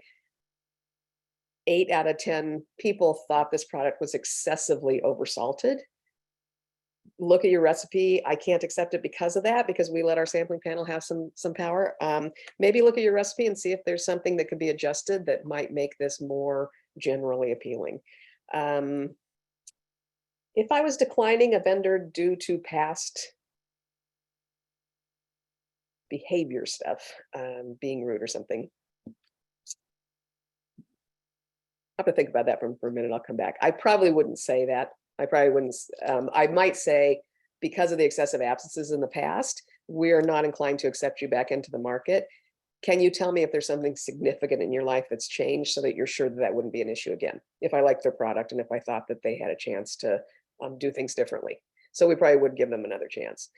8 out of 10 people thought this product was excessively oversalted. Look at your recipe. I can't accept it because of that, because we let our sampling panel have some power. Maybe look at your recipe and see if there's something that could be adjusted that might make this more generally appealing. If I was declining a vendor due to past behavior stuff, being rude or something, I have to think about that for a minute. I'll come back. I probably wouldn't say that. I probably wouldn't. I might say, because of the excessive absences in the past, we're not inclined to accept you back into the market. Can you tell me if there's something significant in your life that's changed so that you're sure that that wouldn't be an issue again? If I liked their product and if I thought that they had a chance to do things differently. So we probably would give them another chance.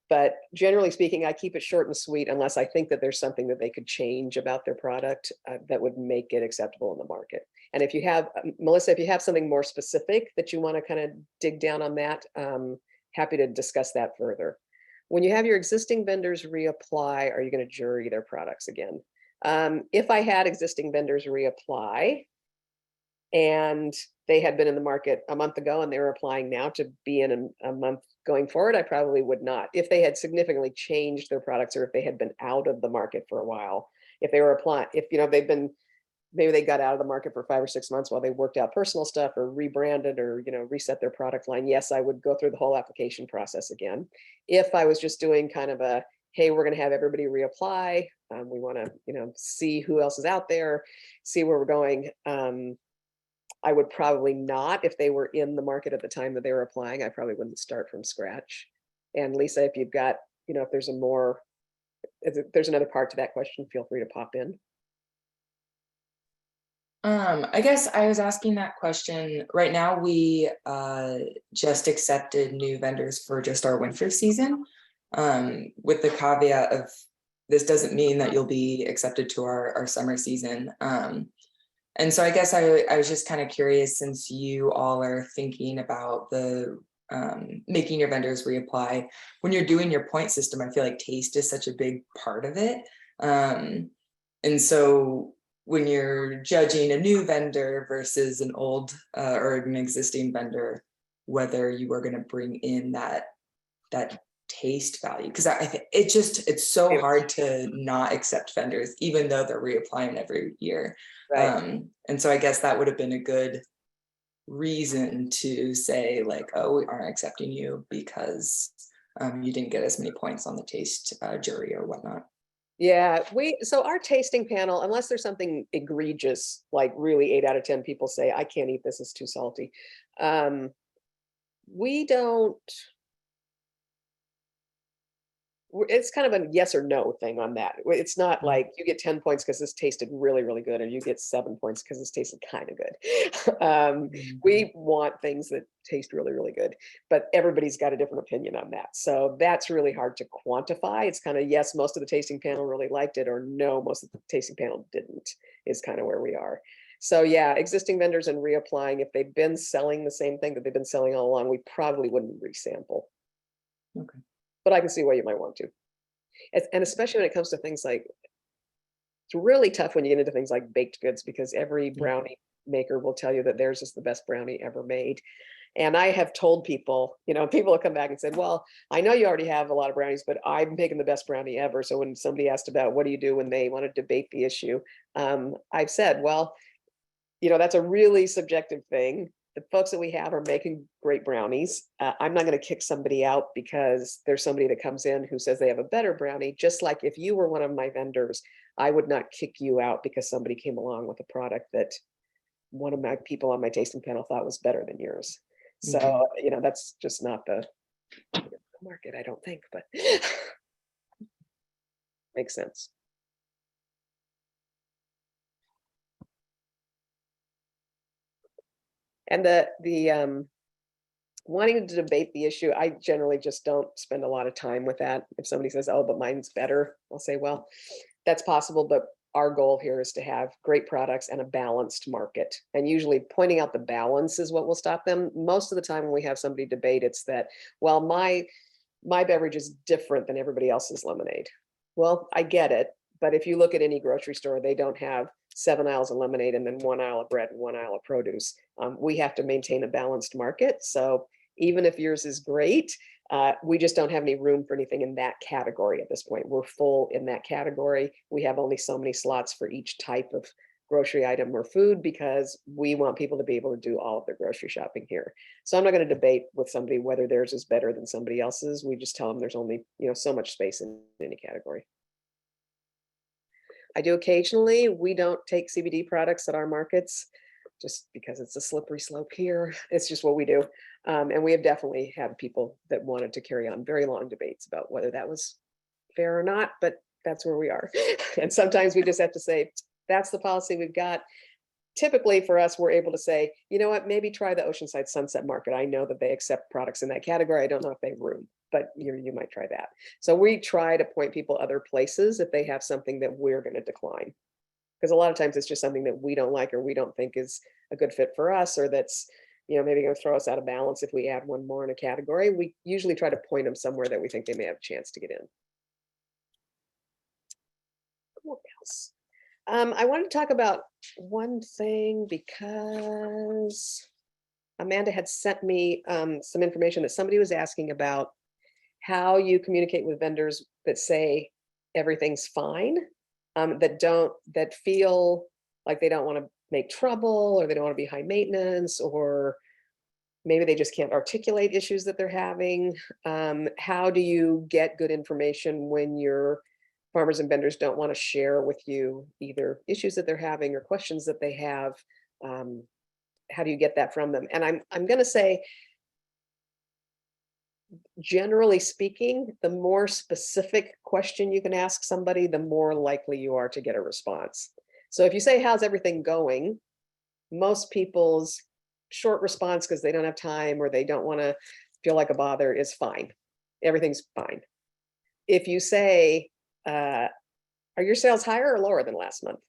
But generally speaking, I keep it short and sweet unless I think that there's something that they could change about their product that would make it acceptable in the market. And if you have, Melissa, if you have something more specific that you want to kind of dig down on that, happy to discuss that further. When you have your existing vendors reapply, are you going to jury their products again? If I had existing vendors reapply and they had been in the market a month ago and they were applying now to be in a month going forward, I probably would not. If they had significantly changed their products, or if they had been out of the market for a while, if they were applying, if they've been, maybe they got out of the market for 5 or 6 months while they worked out personal stuff or rebranded or reset their product line, yes, I would go through the whole application process again. If I was just doing kind of a, hey, we're going to have everybody reapply, we want to see who else is out there, see where we're going, I would probably not. If they were in the market at the time that they were applying, I probably wouldn't start from scratch. And Lisa, if you've got, if there's another part to that question, feel free to pop in. I guess I was asking that question. Right now, we just accepted new vendors for just our winter season, with the caveat of this doesn't mean that you'll be accepted to our summer season. And so I guess I was just kind of curious, since you all are thinking about the making your vendors reapply, when you're doing your point system, I feel like taste is such a big part of it. And so when you're judging a new vendor versus an old or an existing vendor, whether you are going to bring in that taste value, because I think it's so hard to not accept vendors, even though they're reapplying every year. Right. And so I guess that would have been a good reason to say, like, oh, we aren't accepting you because you didn't get as many points on the taste jury or whatnot. Yeah, so our tasting panel, unless there's something egregious, like really 8 out of 10 people say, I can't eat this, it's too salty. We don't, it's kind of a yes or no thing on that. It's not like you get 10 points because this tasted really, really good, or you get 7 points because this tasted kind of good. We want things that taste really, really good, but everybody's got a different opinion on that. So that's really hard to quantify. It's kind of, yes, most of the tasting panel really liked it, or no, most of the tasting panel didn't, is kind of where we are. So yeah, existing vendors and reapplying, if they've been selling the same thing that they've been selling all along, we probably wouldn't resample. Okay. But I can see why you might want to. And especially when it comes to things like, it's really tough when you get into things like baked goods, because every brownie maker will tell you that theirs is the best brownie ever made. And I have told people, people have come back and said, well, I know you already have a lot of brownies, but I'm making the best brownie ever. So when somebody asked about what do you do when they want to debate the issue, I've said, well, that's a really subjective thing. The folks that we have are making great brownies. I'm not going to kick somebody out because there's somebody that comes in who says they have a better brownie. Just like if you were one of my vendors, I would not kick you out because somebody came along with a product that one of my people on my tasting panel thought was better than yours. So, that's just not the market, I don't think, but makes sense. And the wanting to debate the issue, I generally just don't spend a lot of time with that. If somebody says, oh, but mine's better, I'll say, well, that's possible, but our goal here is to have great products and a balanced market. And usually pointing out the balance is what will stop them. Most of the time when we have somebody debate, it's that, well, my beverage is different than everybody else's lemonade. Well, I get it. But if you look at any grocery store, they don't have 7 aisles of lemonade and then 1 aisle of bread and 1 aisle of produce. We have to maintain a balanced market. So even if yours is great, we just don't have any room for anything in that category at this point. We're full in that category. We have only so many slots for each type of grocery item or food because we want people to be able to do all of their grocery shopping here. So I'm not going to debate with somebody whether theirs is better than somebody else's. We just tell them there's only, so much space in any category. I do occasionally, we don't take CBD products at our markets just because it's a slippery slope here. It's just what we do. And we have definitely had people that wanted to carry on very long debates about whether that was fair or not, but that's where we are. And sometimes we just have to say, that's the policy we've got. Typically for us, we're able to say, you know what, maybe try the Oceanside Sunset Market. I know that they accept products in that category. I don't know if they have room, but you might try that. So we try to point people other places if they have something that we're going to decline. Because a lot of times it's just something that we don't like or we don't think is a good fit for us, or that's, maybe going to throw us out of balance if we add one more in a category. We usually try to point them somewhere that we think they may have a chance to get in. What else? I want to talk about one thing because Amanda had sent me some information that somebody was asking about how you communicate with vendors that say everything's fine, that feel like they don't want to make trouble or they don't want to be high maintenance, or maybe they just can't articulate issues that they're having. How do you get good information when your farmers and vendors don't want to share with you either issues that they're having or questions that they have? How do you get that from them? And I'm going to say, generally speaking, the more specific question you can ask somebody, the more likely you are to get a response. So if you say, how's everything going? Most people's short response, because they don't have time or they don't want to feel like a bother, is fine. Everything's fine. If you say, are your sales higher or lower than last month?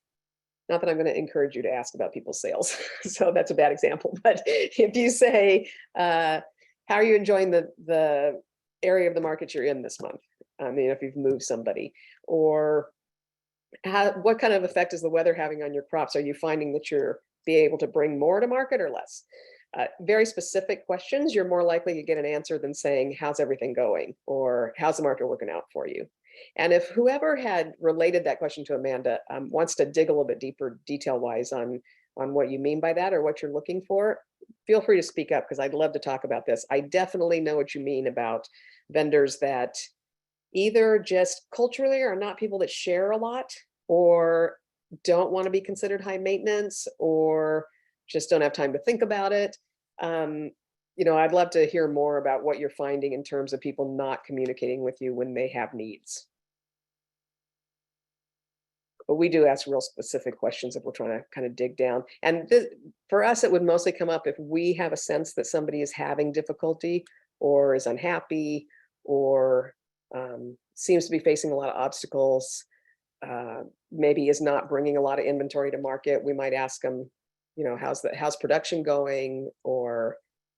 Not that I'm going to encourage you to ask about people's sales. So that's a bad example. But if you say, how are you enjoying the area of the market you're in this month? I mean, if you've moved somebody, or what kind of effect is the weather having on your crops? Are you finding that you're being able to bring more to market or less? Very specific questions, you're more likely to get an answer than saying, how's everything going? Or how's the market working out for you? And if whoever had related that question to Amanda wants to dig a little bit deeper detail-wise on what you mean by that or what you're looking for, feel free to speak up because I'd love to talk about this. I definitely know what you mean about vendors that either just culturally are not people that share a lot, or don't want to be considered high maintenance, or just don't have time to think about it. I'd love to hear more about what you're finding in terms of people not communicating with you when they have needs. But we do ask real specific questions if we're trying to kind of dig down. And for us, it would mostly come up if we have a sense that somebody is having difficulty or is unhappy or seems to be facing a lot of obstacles, maybe is not bringing a lot of inventory to market. We might ask them, how's production going, or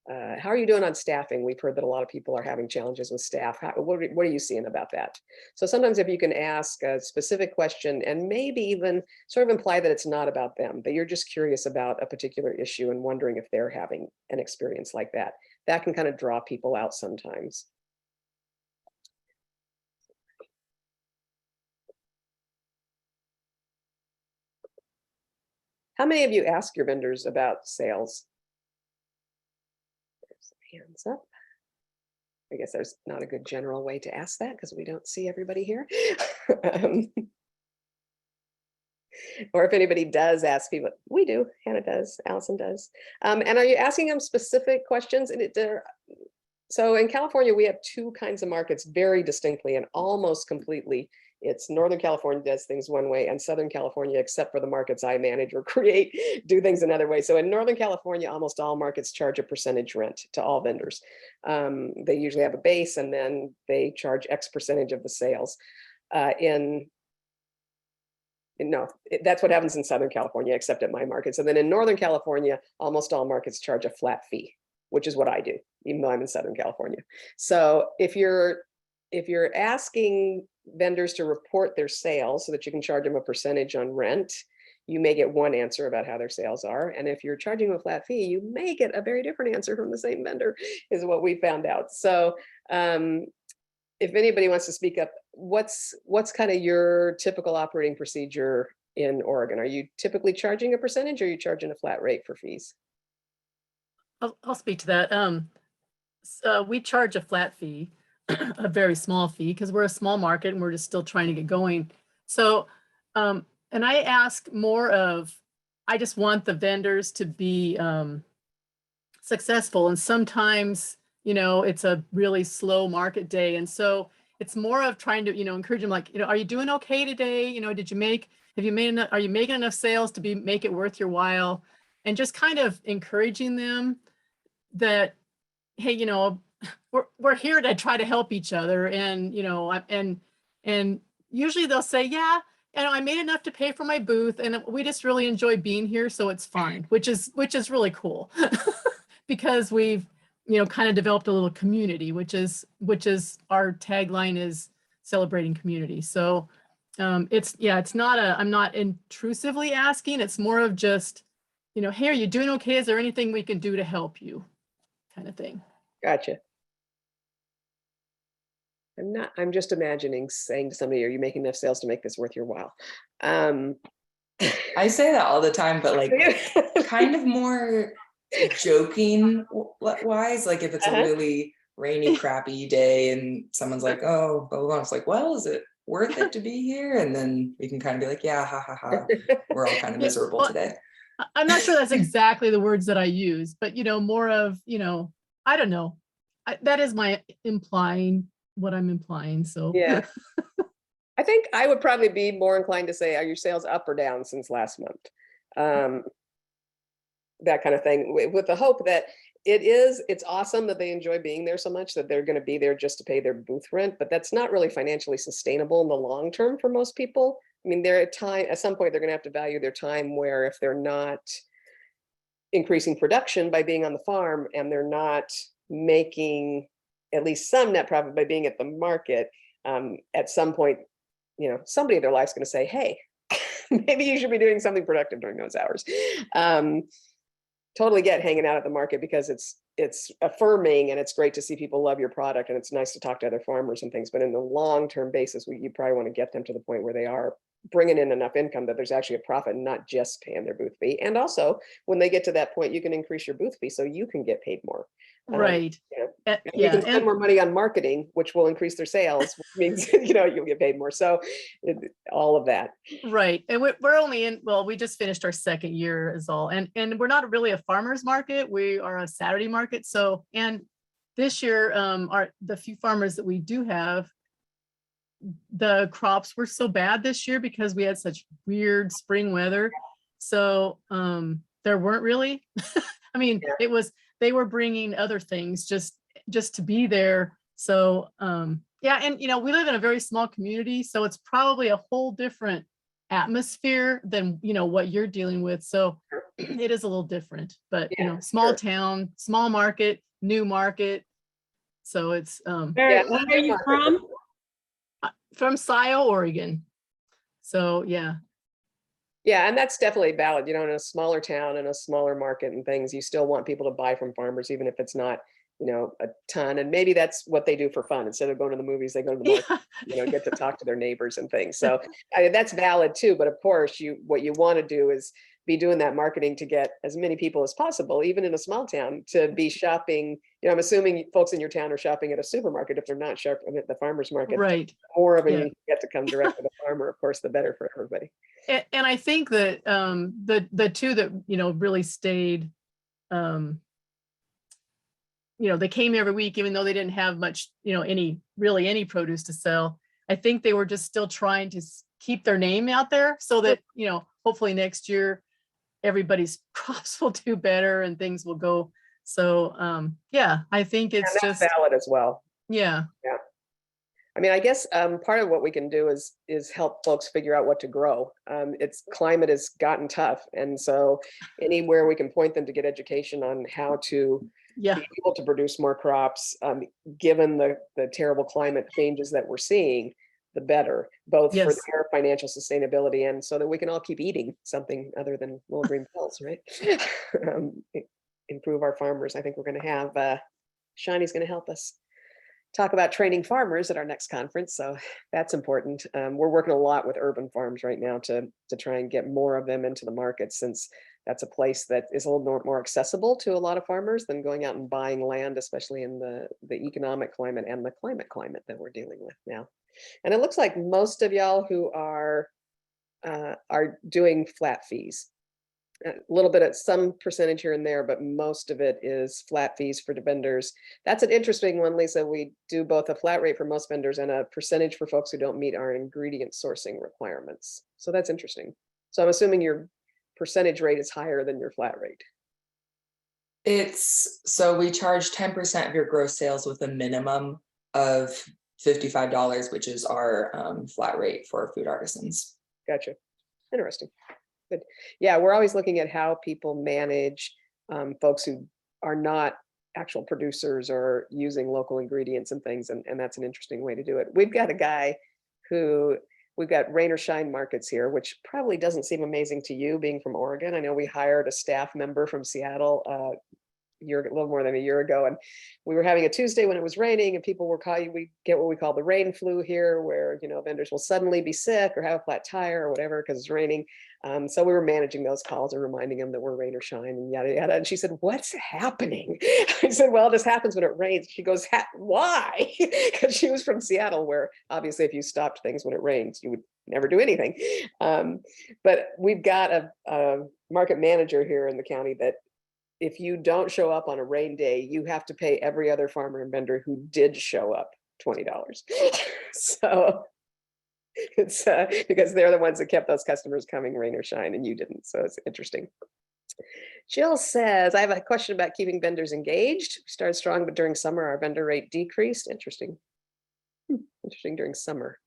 How are you doing on staffing? We've heard that a lot of people are having challenges with staff. What are you seeing about that? So sometimes if you can ask a specific question and maybe even sort of imply that it's not about them, that you're just curious about a particular issue and wondering if they're having an experience like that, that can kind of draw people out sometimes. How many of you ask your vendors about sales? There's some hands up. I guess there's not a good general way to ask that because we don't see everybody here. Or if anybody does ask people, we do, Hannah does, Allison does. And are you asking them specific questions? So in California, we have two kinds of markets very distinctly and almost completely. It's Northern California does things one way and Southern California, except for the markets I manage or create, do things another way. So in Northern California, almost all markets charge a percentage rent to all vendors. They usually have a base and then they charge X percentage of the sales. No, that's what happens in Southern California, except at my markets. And then in Northern California, almost all markets charge a flat fee, which is what I do, even though I'm in Southern California. So if you're asking vendors to report their sales so that you can charge them a percentage on rent, you may get one answer about how their sales are. And if you're charging them a flat fee, you may get a very different answer from the same vendor, is what we found out. So if anybody wants to speak up, what's kind of your typical operating procedure in Oregon? Are you typically charging a percentage or are you charging a flat rate for fees? I'll speak to that. So we charge a flat fee, a very small fee, because we're a small market and we're just still trying to get going. So, and I ask more of, I just want the vendors to be successful. And sometimes, you know, it's a really slow market day. And so it's more of trying to, you know, encourage them, like, you know, are you doing okay today? You know, are you making enough sales to make it worth your while? And just kind of encouraging them that, hey, you know, we're here to try to help each other. And, you know, and usually they'll say, yeah, you know, I made enough to pay for my booth and we just really enjoy being here. So it's fine, which is really cool because we've, you know, kind of developed a little community, which is our tagline is celebrating community. So it's not I'm not intrusively asking. It's more of just, you know, hey, are you doing okay? Is there anything we can do to help you? Kind of thing. Gotcha. I'm just imagining saying to somebody, are you making enough sales to make this worth your while? I say that all the time, but like kind of more joking wise, like if it's a really rainy, crappy day and someone's like, oh, blah, blah, blah. It's like, well, is it worth it to be here? And then we can kind of be like, yeah, ha, ha, ha. We're all kind of miserable today. I'm not sure that's exactly the words that I use, but, you know, more of, you know, I don't know. That is my what I'm implying. So yeah, I think I would probably be more inclined to say, are your sales up or down since last month? That kind of thing, with the hope that it's awesome that they enjoy being there so much that they're going to be there just to pay their booth rent, but that's not really financially sustainable in the long term for most people. I mean, at some point they're going to have to value their time, where if they're not increasing production by being on the farm and they're not making at least some net profit by being at the market, at some point, you know, somebody in their life's going to say, hey, maybe you should be doing something productive during those hours. Totally get hanging out at the market because it's affirming and it's great to see people love your product and it's nice to talk to other farmers and things. But in the long-term basis, you probably want to get them to the point where they are bringing in enough income that there's actually a profit, not just paying their booth fee. And also, when they get to that point, you can increase your booth fee so you can get paid more. Right. You can spend more money on marketing, which will increase their sales, which means, you know, you'll get paid more. So all of that. Right. And we're only we just finished our second year is all. And we're not really a farmer's market. We are a Saturday market. So, and this year, the few farmers that we do have, the crops were so bad this year because we had such weird spring weather. So there weren't really, I mean, they were bringing other things just to be there. So yeah, and you know, we live in a very small community, so it's probably a whole different atmosphere than, you know, what you're dealing with. So it is a little different, but you Yeah, know, small sure. town, small market, new market. So it's Yeah, Where are you from? from Scioto, Oregon. So yeah, Yeah, and that's definitely valid. You know, in a smaller town, in a smaller market and things, you still want people to buy from farmers, even if it's not, you know, a ton. And maybe that's what they do for fun. Instead of going to the movies, they go to the market, you know, get to talk to their neighbors and things. So that's valid too. But of course, what you want to do is be doing that marketing to get as many people as possible, even in a small town, to be shopping. You know, I'm assuming folks in your town are shopping at a supermarket. If they're not shopping at the farmer's market, right. more of them Yeah. you get to come direct to the farmer, of course, the better for everybody. And I think that the two that, you know, really stayed, you know, they came every week, even though they didn't have much, you know, any produce to sell. I think they were just still trying to keep their name out there so that, you know, hopefully next year everybody's crops will do better and things will go. So yeah, I think And it's that's just, valid as well. yeah, I mean, I guess part of what we can do is help folks figure out what to grow. It's climate has gotten tough, and so anywhere we can point them to get education on how to yeah, be able to produce more crops, given the terrible climate changes that we're seeing, the better, both for yes. their financial sustainability and so that we can all keep eating something other than little green pills, right? Improve our farmers. I think we're going to have Shani's going to help us talk about training farmers at our next conference. So that's important. We're working a lot with urban farms right now to try and get more of them into the market, since that's a place that is a little more accessible to a lot of farmers than going out and buying land, especially in the economic climate and the climate that we're dealing with now. And it looks like most of y'all who are doing flat fees. A little bit at some percentage here and there, but most of it is flat fees for the vendors. That's an interesting one, Lisa. We do both a flat rate for most vendors and a percentage for folks who don't meet our ingredient sourcing requirements. So that's interesting. So I'm assuming your percentage rate is higher than your flat rate. So we charge 10% of your gross sales with a minimum of $55, which is our flat rate for food artisans. Gotcha. Interesting. Good. Yeah, we're always looking at how people manage folks who are not actual producers or using local ingredients and things, and that's an interesting way to do it. We've got a guy we've got rain or shine markets here, which probably doesn't seem amazing to you being from Oregon. I know we hired a staff member from Seattle a little more than a year ago, and we were having a Tuesday when it was raining, and people were calling. We get what we call the rain flu here, where vendors will suddenly be sick or have a flat tire or whatever because it's raining. So we were managing those calls and reminding them that we're rain or shine and yada yada. And she said, "What's happening?" I said, "Well, this happens when it rains." She goes, "Why?" Because she was from Seattle, where obviously if you stopped things when it rains, you would never do anything. But we've got a market manager here in the county that, if you don't show up on a rain day, you have to pay every other farmer and vendor who did show up $20. So it's because they're the ones that kept those customers coming rain or shine, and you didn't. So it's interesting. Jill says, "I have a question about keeping vendors engaged. We started strong, but during summer, our vendor rate decreased." Interesting. Interesting, during summer.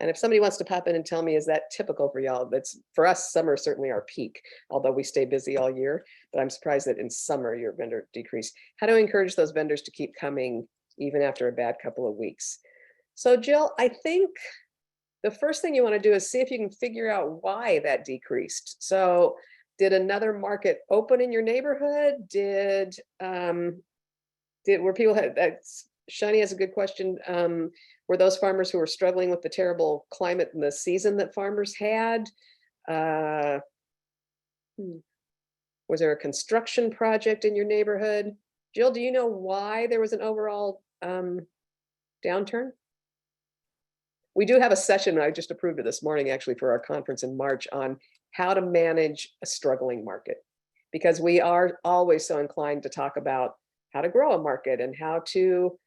And if somebody wants to pop in and tell me, is that typical for y'all? That's, for us, summer is certainly our peak, although we stay busy all year. But I'm surprised that in summer your vendor decreased. How do we encourage those vendors to keep coming even after a bad couple of weeks? So Jill, I think the first thing you want to do is see if you can figure out why that decreased. So did another market open in your neighborhood? Were people Shani has a good question. Were those farmers who were struggling with the terrible climate and the season that farmers had? Was there a construction project in your neighborhood? Jill, do you know why there was an overall downturn? We do have a session, I just approved it this morning actually, for our conference in March, on how to manage a struggling market, because we are always so inclined to talk about how to grow a market and how to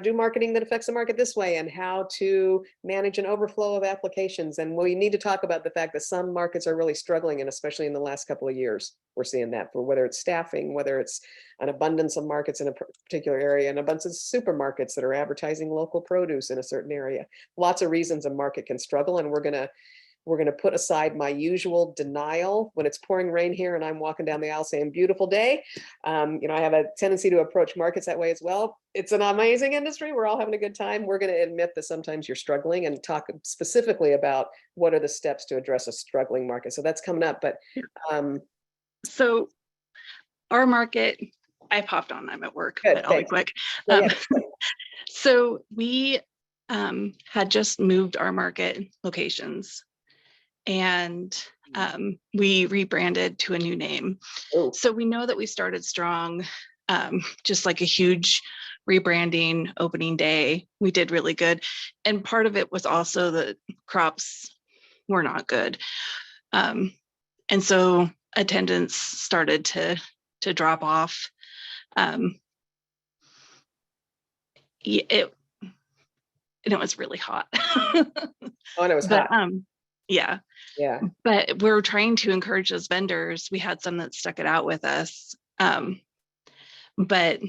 do marketing that affects the market this way, and how to manage an overflow of applications. And we need to talk about the fact that some markets are really struggling, and especially in the last couple of years, we're seeing that, for whether it's staffing, whether it's an abundance of markets in a particular area, an abundance of supermarkets that are advertising local produce in a certain area. Lots of reasons a market can struggle, and we're going to We're going to put aside my usual denial when it's pouring rain here and I'm walking down the aisle saying beautiful day. You know, I have a tendency to approach markets that way as well. It's an amazing industry. We're all having a good time. We're going to admit that sometimes you're struggling and talk specifically about what are the steps to address a struggling market. So that's coming up. But so our market, I popped on, I'm at work, good, but I'll be thanks. quick. Go ahead. So we had just moved our market locations, and we rebranded to a new name. Oh, So we know that we started strong, just like a huge rebranding opening day. We did really good. And part of it was also that crops were not good. And so attendance started to drop off. It was really hot. oh, and it was But hot. yeah. Yeah. But we're trying to encourage those vendors. We had some that stuck it out with us. But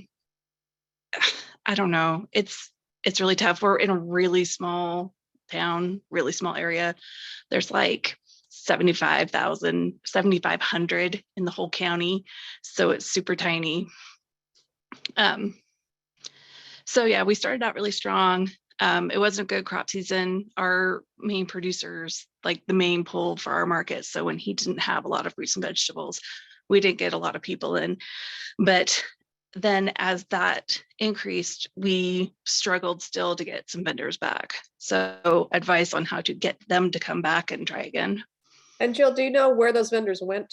I don't know. It's really tough. We're in a really small town, really small area. There's like 7,500 in the whole county. So it's super tiny. So yeah, we started out really strong. It wasn't a good crop season. Our main producers, like the main pull for our market. So when he didn't have a lot of fruits and vegetables, we didn't get a lot of people in. But then as that increased, we struggled still to get some vendors back. So advice on how to get them to come back and try again. And Jill, do you know where those vendors went?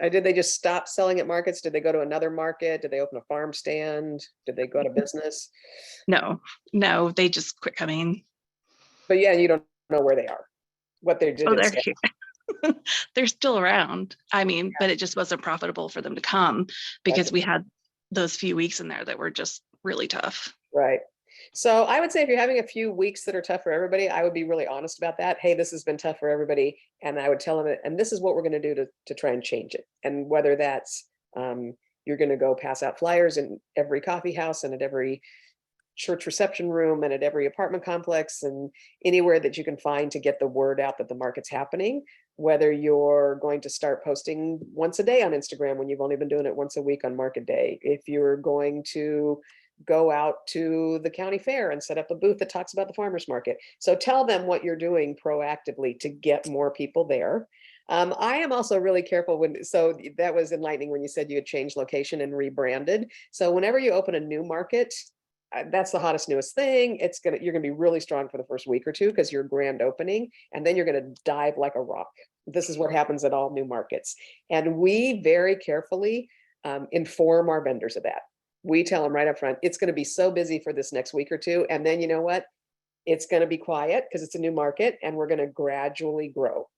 Did they just stop selling at markets? Did they go to another market? Did they open a farm stand? Did they go out of business? No, they just quit coming. But yeah, you don't know where they are, what they did Oh, they're instead. here. They're still around. I mean, but it just wasn't profitable for them to come because we had those few weeks in there that were just really tough. Right. So I would say if you're having a few weeks that are tough for everybody, I would be really honest about that. Hey, this has been tough for everybody. And I would tell them, and this is what we're going to do to try and change it. And whether that's you're going to go pass out flyers in every coffee house and at every church reception room and at every apartment complex and anywhere that you can find to get the word out that the market's happening, whether you're going to start posting once a day on Instagram when you've only been doing it once a week on market day, if you're going to go out to the county fair and set up a booth that talks about the farmers market. So tell them what you're doing proactively to get more people there. I am also really careful so that was enlightening when you said you had changed location and rebranded. So whenever you open a new market, that's the hottest, newest thing. You're gonna be really strong for the first week or two because you're grand opening, and then you're gonna dive like a rock. This is what happens at all new markets. And we very carefully inform our vendors of that. We tell them right up front, it's gonna be so busy for this next week or two. And then you know what? It's gonna be quiet because it's a new market and we're gonna gradually grow.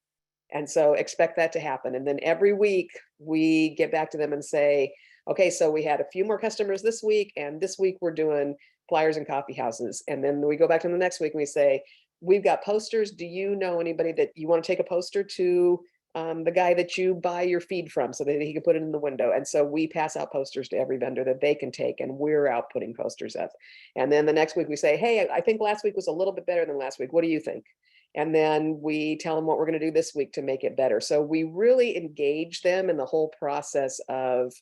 And so expect that to happen. And then every week we get back to them and say, okay, so we had a few more customers this week, and this week we're doing flyers and coffee houses. And then we go back to the next week and we say, we've got posters. Do you know anybody that you want to take a poster to the guy that you buy your feed from so that he can put it in the window? And so we pass out posters to every vendor that they can take, and we're out putting posters up. And then the next week we say, hey, I think last week was a little bit better than last week. What do you think? And then we tell them what we're going to do this week to make it better. So we really engage them in the whole process of,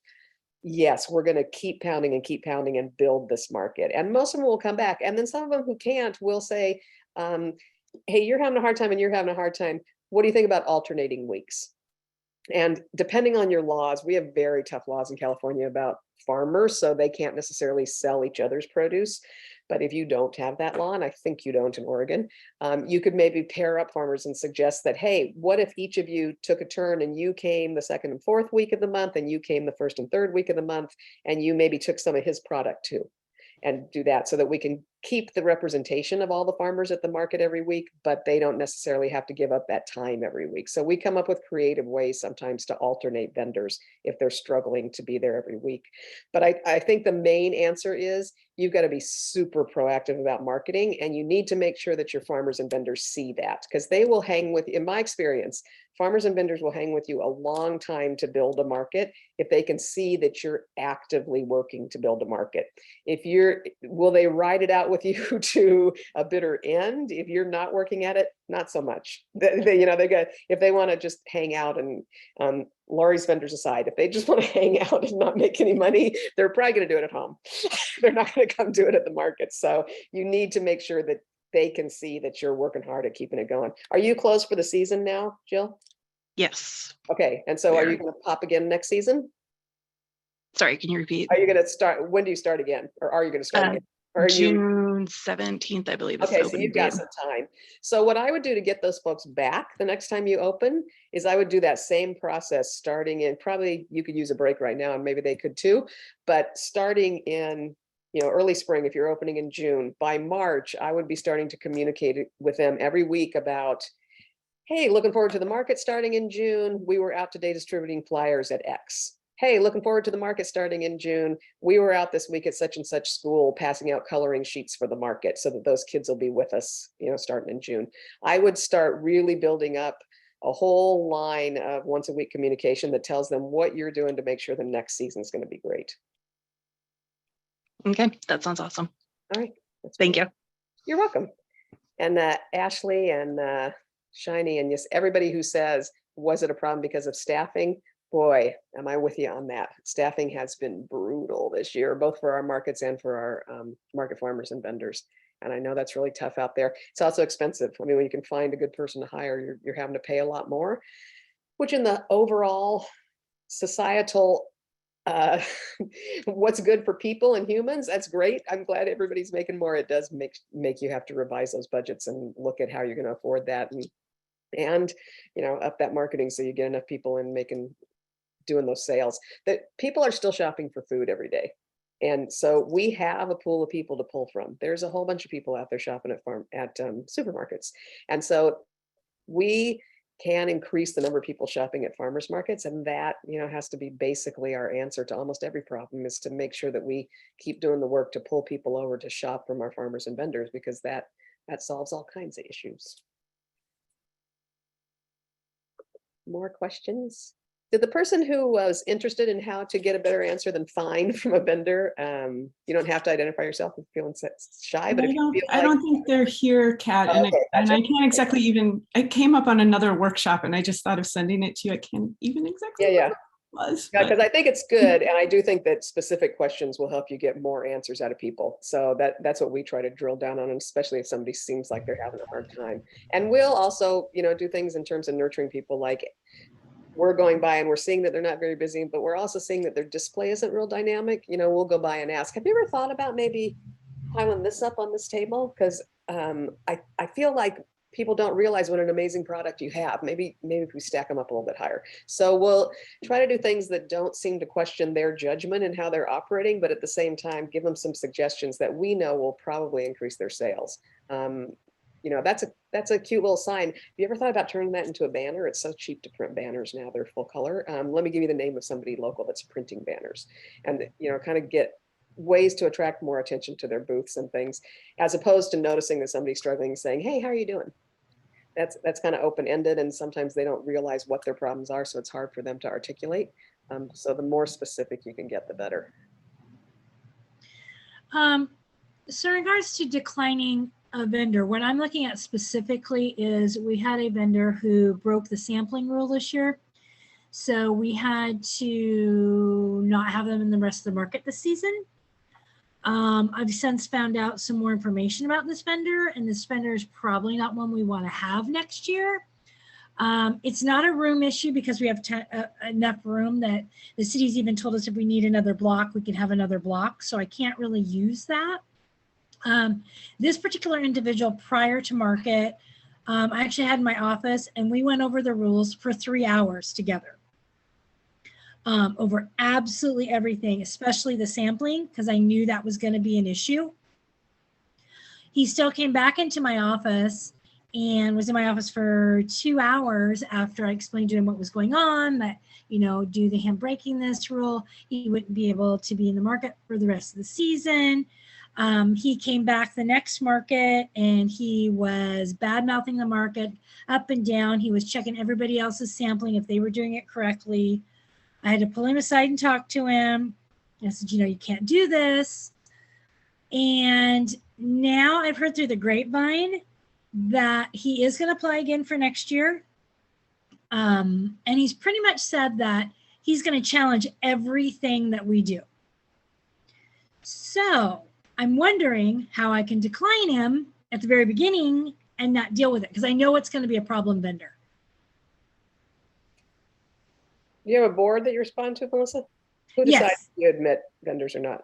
yes, we're going to keep pounding and build this market. And most of them will come back. And then some of them who can't will say, hey, you're having a hard time and you're having a hard time. What do you think about alternating weeks? And depending on your laws, we have very tough laws in California about farmers, so they can't necessarily sell each other's produce. But if you don't have that law, and I think you don't in Oregon, you could maybe pair up farmers and suggest that, hey, what if each of you took a turn and you came the second and fourth week of the month and you came the first and third week of the month, and you maybe took some of his product too, and do that so that we can keep the representation of all the farmers at the market every week, but they don't necessarily have to give up that time every week. So we come up with creative ways sometimes to alternate vendors if they're struggling to be there every week. But I think the main answer is you've got to be super proactive about marketing, and you need to make sure that your farmers and vendors see that, because they will hang with, in my experience, farmers and vendors will hang with you a long time to build a market if they can see that you're actively working to build a market. Will they ride it out with you to a bitter end? If you're not working at it, not so much. If they want to just hang out and Laurie's vendors aside, if they just want to hang out and not make any money, they're probably going to do it at home. They're not going to come do it at the market. So you need to make sure that they can see that you're working hard at keeping it going. Are you closed for the season now, Jill? Yes. Okay, and so are you going to pop again next season? Sorry, can you repeat? Are you going to start? When do you start again? Or are you going to start again? Or are you? June 17th, I believe. Okay, so you've got some time. So what I would do to get those folks back the next time you open is I would do that same process starting in, probably you could use a break right now and maybe they could too, but starting in early spring, if you're opening in June, by March, I would be starting to communicate with them every week about, hey, looking forward to the market starting in June. We were out today distributing flyers at X. Hey, looking forward to the market starting in June. We were out this week at such and such school passing out coloring sheets for the market so that those kids will be with us, starting in June. I would start really building up a whole line of once a week communication that tells them what you're doing to make sure the next season is going to be great. Okay, that sounds awesome. All right. Thank you. You're welcome. And Ashley and Shiny and yes, everybody who says, was it a problem because of staffing? Boy, am I with you on that. Staffing has been brutal this year, both for our markets and for our market farmers and vendors. And I know that's really tough out there. It's also expensive. I mean, when you can find a good person to hire, you're having to pay a lot more, which in the overall societal what's good for people and humans, that's great. I'm glad everybody's making more. It does make you have to revise those budgets and look at how you're going to afford that and up that marketing so you get enough people in doing those sales. That people are still shopping for food every day. And so we have a pool of people to pull from. There's a whole bunch of people out there shopping at supermarkets. And so we can increase the number of people shopping at farmers markets. And that, has to be basically our answer to almost every problem, is to make sure that we keep doing the work to pull people over to shop from our farmers and vendors, because that solves all kinds of issues. More questions? Did the person who was interested in how to get a better answer than fine from a vendor, you don't have to identify yourself if you're feeling shy, but I don't think they're here, Catt, and I can't exactly even, I came up on another workshop and I just thought of sending it to you. I can't even exactly yeah. Was, yeah, because I think it's good, and I do think that specific questions will help you get more answers out of people. So that's what we try to drill down on, especially if somebody seems like they're having a hard time. And we'll also, do things in terms of nurturing people, like we're going by and we're seeing that they're not very busy, but we're also seeing that their display isn't real dynamic. We'll go by and ask, have you ever thought about maybe piling this up on this table? Because I feel like people don't realize what an amazing product you have. Maybe if we stack them up a little bit higher. So we'll try to do things that don't seem to question their judgment and how they're operating, but at the same time, give them some suggestions that we know will probably increase their sales. That's a cute little sign. Have you ever thought about turning that into a banner? It's so cheap to print banners now, they're full color. Let me give you the name of somebody local that's printing banners, and kind of get ways to attract more attention to their booths and things, as opposed to noticing that somebody's struggling and saying, hey, how are you doing? That's kind of open-ended, and sometimes they don't realize what their problems are, so it's hard for them to articulate. So the more specific you can get, the better. So in regards to declining a vendor, what I'm looking at specifically is we had a vendor who broke the sampling rule this year. So we had to not have them in the rest of the market this season. I've since found out some more information about this vendor, and this vendor is probably not one we want to have next year. It's not a room issue because we have enough room that the city's even told us if we need another block, we can have another block. So I can't really use that. This particular individual prior to market, I actually had in my office and we went over the rules for 3 hours together. Over absolutely everything, especially the sampling, because I knew that was going to be an issue. He still came back into my office and was in my office for 2 hours after I explained to him what was going on, that, due to him breaking this rule, he wouldn't be able to be in the market for the rest of the season. He came back the next market and he was bad mouthing the market up and down. He was checking everybody else's sampling if they were doing it correctly. I had to pull him aside and talk to him. I said, you can't do this. And now I've heard through the grapevine that he is going to apply again for next year. And he's pretty much said that he's going to challenge everything that we do. So I'm wondering how I can decline him at the very beginning and not deal with it, because I know it's going to be a problem vendor. Do you have a board that you respond to, Melissa? Who decides Yes. if you admit vendors or not?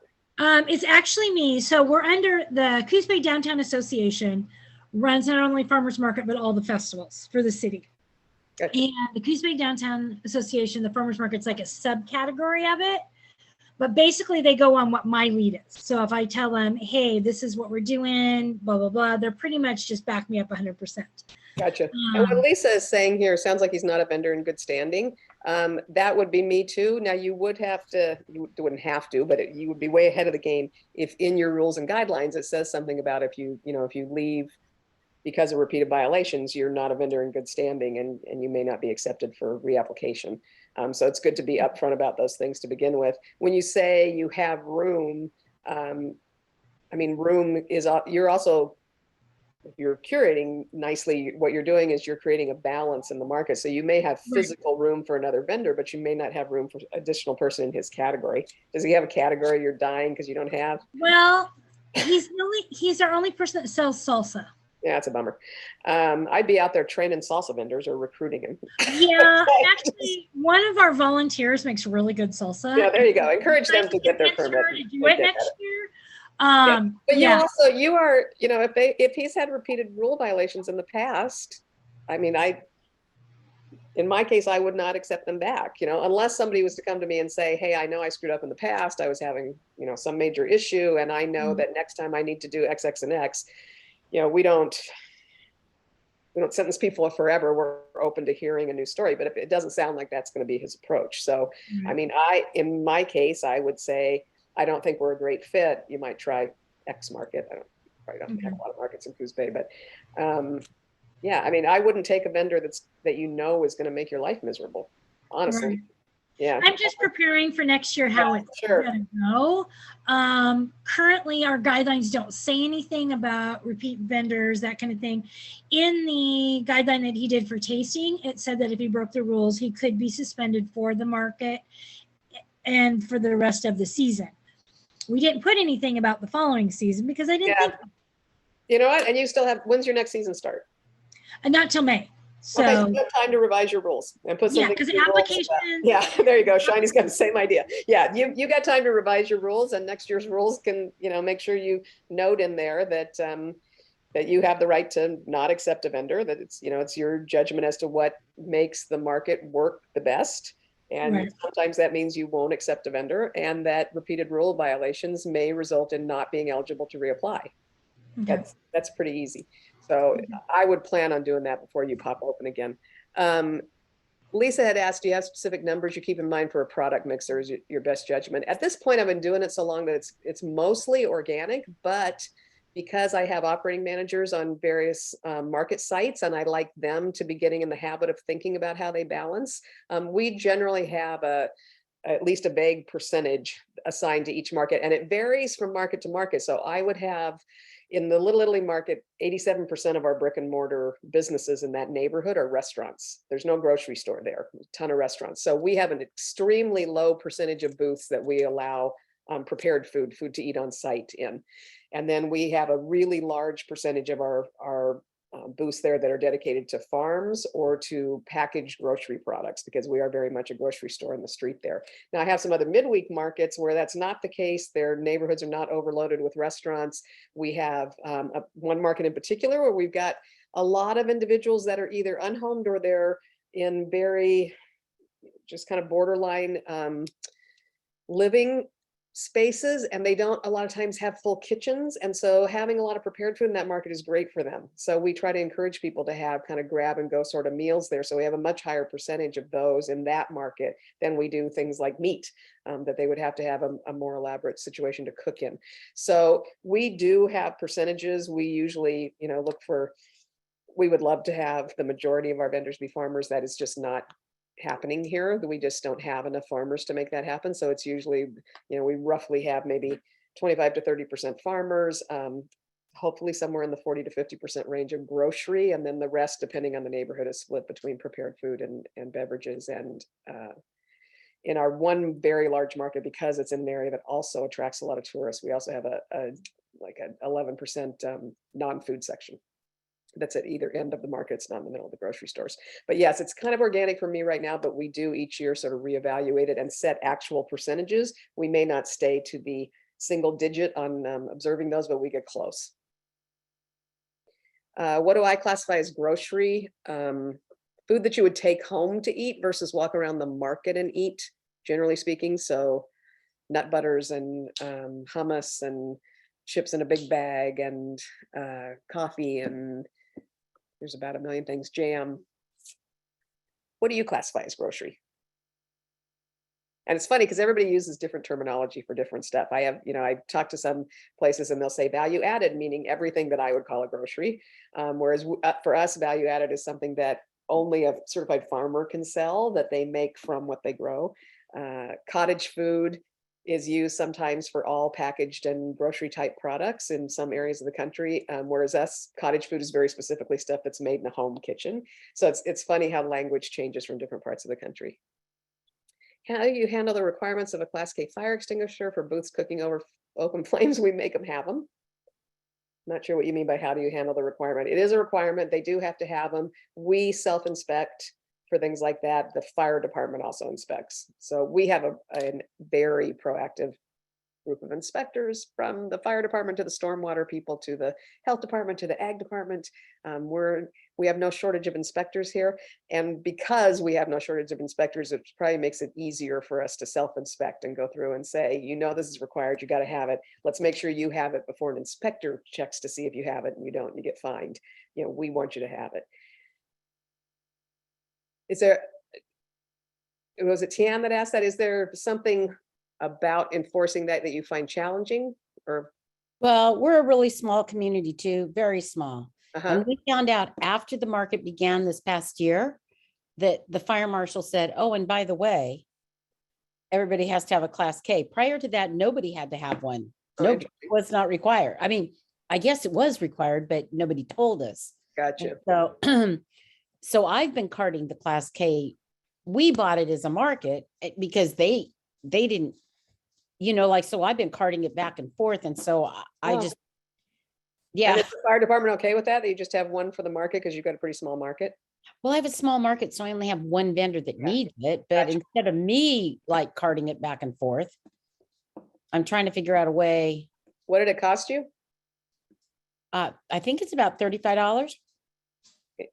It's actually me. So we're under the Coos Bay Downtown Association, runs not only farmers market, but all the festivals for the city. Gotcha. And the Coos Bay Downtown Association, the farmers market's like a subcategory of it. But basically they go on what my lead is. So if I tell them, hey, this is what we're doing, blah, blah, blah, they're pretty much just back me up 100%. Gotcha. And what Lisa is saying here sounds like he's not a vendor in good standing. That would be me too. Now you would have to, you wouldn't have to, but you would be way ahead of the game if in your rules and guidelines it says something about if you leave because of repeated violations, you're not a vendor in good standing and you may not be accepted for reapplication. So it's good to be upfront about those things to begin with. When you say you have room, room is, you're also, if you're curating nicely, what you're doing is you're creating a balance in the market. So you may have physical room for another vendor, but you may not have room for additional person in his category. Does he have a category you're dying because you don't have? Well, he's our only person that sells salsa. Yeah, it's a bummer. I'd be out there training salsa vendors or recruiting him. Yeah, actually, one of our volunteers makes really good salsa. Yeah, there you go. Encourage them to get their permit. To do it next year. But you are, if he's had repeated rule violations in the past, in my case, I would not accept them back, unless somebody was to come to me and say, hey, I know I screwed up in the past. I was having, some major issue. And I know that next time I need to do X, X, and X. We don't sentence people forever. We're open to hearing a new story, but if it doesn't sound like that's going to be his approach. So, in my case, I would say, I don't think we're a great fit. You might try X market. Probably don't have a lot of markets in Coos Bay, but I wouldn't take a vendor that is going to make your life miserable. Honestly. Right. Yeah. I'm just preparing for next year how it's going to go. Currently, our guidelines don't say anything about repeat vendors, that kind of thing. In the guideline that he did for tasting, it said that if he broke the rules, he could be suspended for the market and for the rest of the season. We didn't put anything about the following season because I didn't think. You know what? And you still have, when's your next season start? Not till May. So you have time to revise your rules and put something. Because the application. Yeah, there you go. Shiny's got the same idea. Yeah, you got time to revise your rules, and next year's rules can, make sure you note in there that that you have the right to not accept a vendor. That it's, it's your judgment as to what makes the market work the best. And sometimes that means you won't accept a vendor, and that repeated rule violations may result in not being eligible to reapply. That's pretty easy. So I would plan on doing that before you pop open again. Lisa had asked, do you have specific numbers you keep in mind for a product mix, or is it your best judgment? At this point, I've been doing it so long that it's mostly organic, but because I have operating managers on various market sites, and I like them to be getting in the habit of thinking about how they balance, we generally have at least a vague percentage assigned to each market, and it varies from market to market. So I would have, in the Little Italy market, 87% of our brick and mortar businesses in that neighborhood are restaurants. There's no grocery store there, a ton of restaurants. So we have an extremely low percentage of booths that we allow prepared food to eat on site in. And then we have a really large percentage of our booths there that are dedicated to farms or to packaged grocery products, because we are very much a grocery store in the street there. Now I have some other midweek markets where that's not the case. Their neighborhoods are not overloaded with restaurants. We have one market in particular where we've got a lot of individuals that are either unhomed or they're in very just kind of borderline living spaces, and they don't a lot of times have full kitchens. And so having a lot of prepared food in that market is great for them. So we try to encourage people to have kind of grab and go sort of meals there. So we have a much higher percentage of those in that market than we do things like meat, that they would have to have a more elaborate situation to cook in. So we do have percentages. We usually, look for, we would love to have the majority of our vendors be farmers. That is just not happening here. We just don't have enough farmers to make that happen. So it's usually, we roughly have maybe 25 to 30% farmers, hopefully somewhere in the 40 to 50% range of grocery. And then the rest, depending on the neighborhood, is split between prepared food and beverages. And in our one very large market, because it's in an area that also attracts a lot of tourists, we also have like an 11% non-food section. That's at either end of the market. It's not in the middle of the grocery stores. But yes, it's kind of organic for me right now, but we do each year sort of reevaluate it and set actual percentages. We may not stay to the single digit on observing those, but we get close. What do I classify as grocery? Food that you would take home to eat versus walk around the market and eat, generally speaking. So nut butters and hummus and chips in a big bag and coffee, and there's about a million things, jam. What do you classify as grocery? And it's funny because everybody uses different terminology for different stuff. I have, I've talked to some places and they'll say value added, meaning everything that I would call a grocery. Whereas for us, value added is something that only a certified farmer can sell, that they make from what they grow. Cottage food is used sometimes for all packaged and grocery type products in some areas of the country, whereas cottage food is very specifically stuff that's made in a home kitchen. So it's funny how language changes from different parts of the country. How do you handle the requirements of a Class K fire extinguisher for booths cooking over open flames? We make them have them. Not sure what you mean by how do you handle the requirement. It is a requirement. They do have to have them. We self-inspect for things like that. The fire department also inspects. So we have a very proactive group of inspectors, from the fire department to the stormwater people to the health department to the ag department. We have no shortage of inspectors here. And because we have no shortage of inspectors, it probably makes it easier for us to self-inspect and go through and say, this is required, you got to have it. Let's make sure you have it before an inspector checks to see if you have it, and you don't, you get fined. We want you to have it. Was it Tian that asked that? Is there something about enforcing that you find challenging? Or Well, we're a really small community too, very small. And we found out after the market began this past year that the fire marshal said, oh, and by the way, everybody has to have a Class K. Prior to that, nobody had to have one. No, was not required. I mean, I guess it was required, but nobody told us. Gotcha. And so I've been carting the Class K. We bought it as a market because they didn't, so I've been carting it back and forth. And so I just, yeah. And is the fire department okay with that? That you just have one for the market because you've got a pretty small market? Well, I have a small market, so I only have one vendor that needs it. But instead of me like carting it back and forth, I'm trying to figure out a way. What did it cost you? I think it's about $35.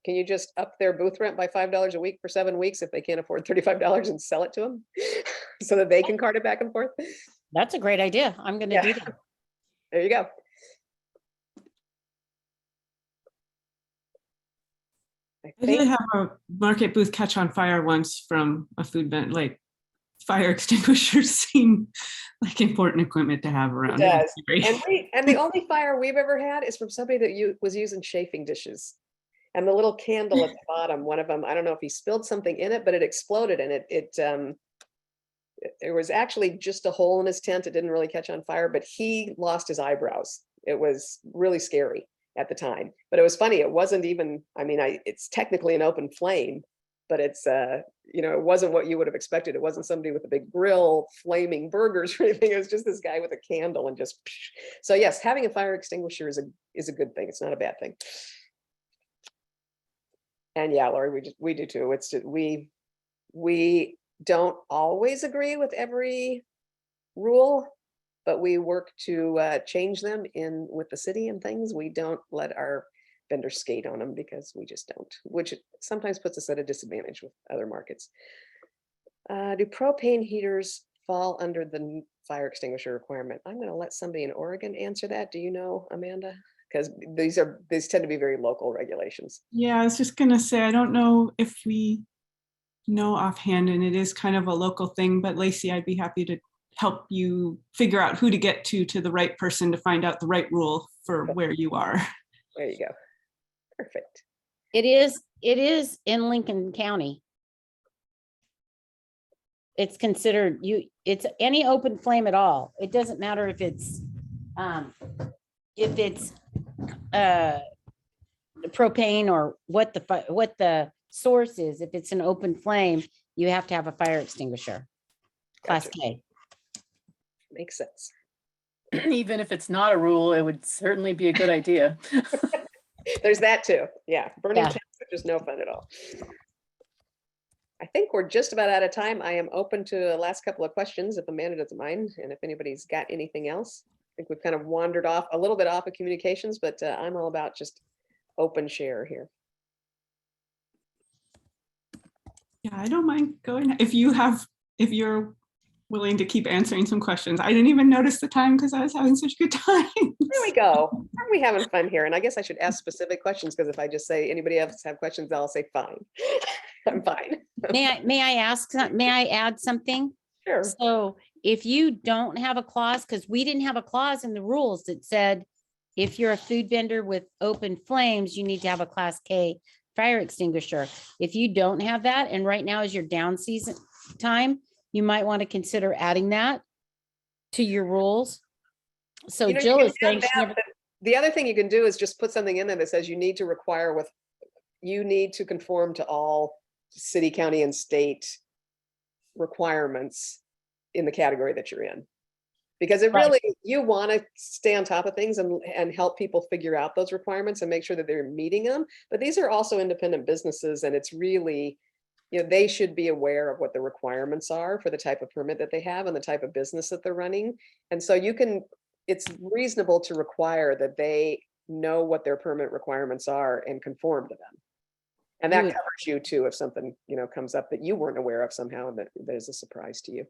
Can you just up their booth rent by $5 a week for 7 weeks if they can't afford $35 and sell it to them so that they can cart it back and forth? That's a great idea. I'm going to do that. There you go. I did have a market booth catch on fire once from a food vent. Like, fire extinguishers seem like important equipment to have around. It does. And the only fire we've ever had is from somebody that was using chafing dishes. And the little candle at the bottom, one of them, I don't know if he spilled something in it, but it exploded, and there was actually just a hole in his tent. It didn't really catch on fire, but he lost his eyebrows. It was really scary at the time, but it was funny. It wasn't even, it's technically an open flame, but it's, it wasn't what you would have expected. It wasn't somebody with a big grill flaming burgers or anything. It was just this guy with a candle and just, so yes, having a fire extinguisher is a good thing. It's not a bad thing. And yeah, Lori, we do too. It's just, we don't always agree with every rule, but we work to change them with the city and things. We don't let our vendors skate on them because we just don't, which sometimes puts us at a disadvantage with other markets. Do propane heaters fall under the fire extinguisher requirement? I'm going to let somebody in Oregon answer that. Do you know, Amanda? Because these tend to be very local regulations. Yeah, I was just gonna say, I don't know if we know offhand, and it is kind of a local thing, but Lacey, I'd be happy to help you figure out who to get to the right person to find out the right rule for where you are. There you go. Perfect. It is in Lincoln County. It's considered it's any open flame at all. It doesn't matter if it's propane or what the source is. If it's an open flame, you have to have a fire extinguisher. Class Gotcha. K. Makes sense. Even if it's not a rule, it would certainly be a good idea. There's that too. Yeah. Burning Yeah. temps are just no fun at all. I think we're just about out of time. I am open to the last couple of questions if Amanda doesn't mind, and if anybody's got anything else. I think we've kind of wandered off a little bit off of communications, but I'm all about just open share here. Yeah, I don't mind going if you're willing to keep answering some questions. I didn't even notice the time because I was having such a good time. There we go. Aren't we having fun here? And I guess I should ask specific questions, because if I just say anybody else have questions, I'll say fine. I'm fine. May I add something? Sure. So if you don't have a clause, because we didn't have a clause in the rules that said, if you're a food vendor with open flames, you need to have a Class K fire extinguisher. If you don't have that, and right now is your down season time, you might want to consider adding that to your rules. So You know, Jill you is can saying add she that, never- but the other thing you can do is just put something in there that says you need to conform to all city, county, and state requirements in the category that you're in. Because it Right. really, you want to stay on top of things and help people figure out those requirements and make sure that they're meeting them. But these are also independent businesses, and it's really, they should be aware of what the requirements are for the type of permit that they have and the type of business that they're running. And so it's reasonable to require that they know what their permit requirements are and conform to them. And that Good. covers you too, if something, comes up that you weren't aware of somehow and that is a surprise to you.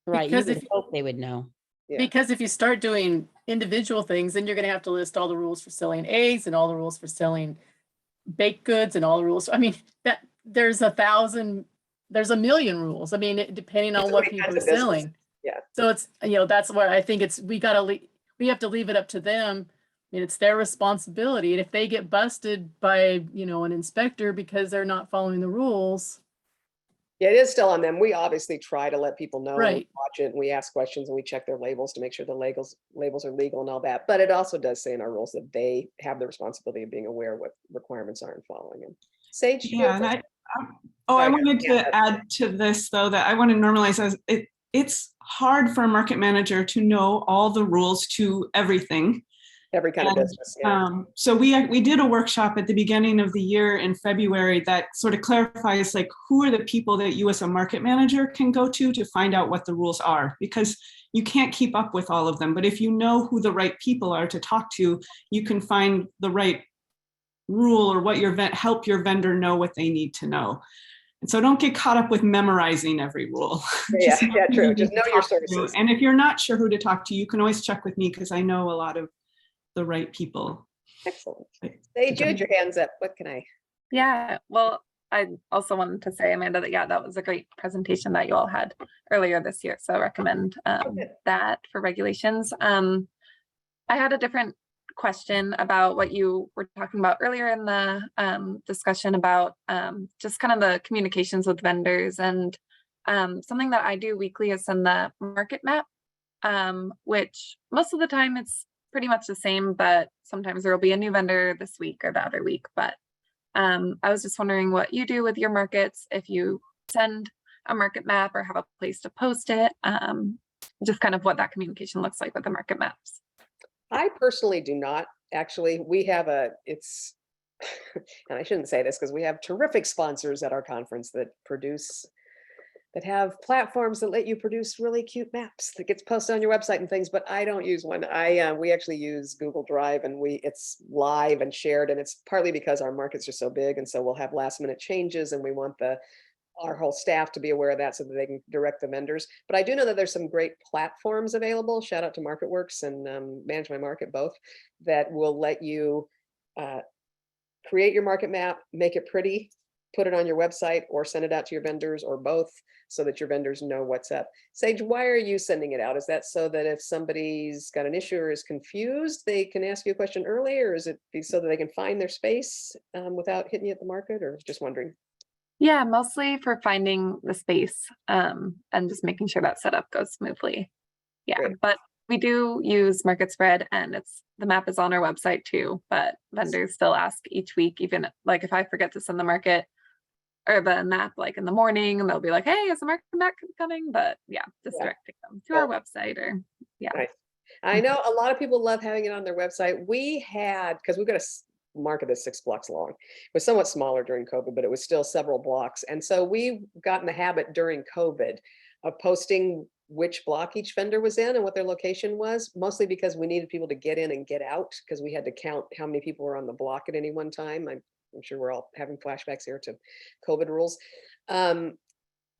right, you Because would if- hope they would know. Yeah. Because if you start doing individual things, then you're going to have to list all the rules for selling eggs and all the rules for selling baked goods and all the rules. I mean, that there's a million rules. I mean, depending on There's so what many people are kinds of business. selling. Yeah. So it's, that's where I think we have to leave it up to them. I mean, it's their responsibility. And if they get busted by, an inspector because they're not following the rules. Yeah, it is still on them. We obviously try to let people know, and we Right. watch it, and we ask questions, and we check their labels to make sure the labels are legal and all that. But it also does say in our rules that they have the responsibility of being aware what requirements are and following them. Sage, you Yeah, have and a I Sorry, wanted yeah. to add to this though, that I want to normalize as it's hard for a market manager to know all the rules to everything. every kind of And, business. Yeah. So we did a workshop at the beginning of the year in February that sort of clarifies like who are the people that you as a market manager can go to find out what the rules are, because you can't keep up with all of them. But if you know who the right people are to talk to, you can find the right rule or what help your vendor know what they need to know. And so don't get caught up with memorizing every rule. Yeah, Just know yeah, who true. you Just need know to your talk to. sources. And if you're not sure who to talk to, you can always check with me because I know a lot of the right people. Excellent. Right. Sage, you had your hands up. What can I? Yeah, well, I also wanted to say, Amanda, that that was a great presentation that you all had earlier this year. So I recommend good. that for regulations. I had a different question about what you were talking about earlier in the discussion about just kind of the communications with vendors, and something that I do weekly is send the market map, which most of the time it's pretty much the same, but sometimes there will be a new vendor this week or the other week. But I was just wondering what you do with your markets, if you send a market map or have a place to post it, just kind of what that communication looks like with the market maps. I personally do not. Actually, we have and I shouldn't say this because we have terrific sponsors at our conference that have platforms that let you produce really cute maps that gets posted on your website and things, but I don't use one. We actually use Google Drive, and it's live and shared, and it's partly because our markets are so big, and so we'll have last minute changes, and we want our whole staff to be aware of that so that they can direct the vendors. But I do know that there's some great platforms available. Shout out to MarketWorks and Manage My Market both, that will let you create your market map, make it pretty, put it on your website, or send it out to your vendors, or both, so that your vendors know what's up. Sage, why are you sending it out? Is that so that if somebody's got an issue or is confused, they can ask you a question early, or is it so that they can find their space without hitting you at the market, or just wondering? Yeah, mostly for finding the space and just making sure that setup goes smoothly. Yeah, Great. but we do use Market Spread, and the map is on our website too, but vendors still ask each week, even like if I forget to send the market or the map like in the morning, and they'll be like, hey, is the market map coming? But yeah, just directing them to our website, or yeah. Nice. I know a lot of people love having it on their website. We had, because we've got a market that's 6 blocks long. It was somewhat smaller during COVID, but it was still several blocks. And so we got in the habit during COVID of posting which block each vendor was in and what their location was, mostly because we needed people to get in and get out, because we had to count how many people were on the block at any one time. I'm sure we're all having flashbacks here to COVID rules. And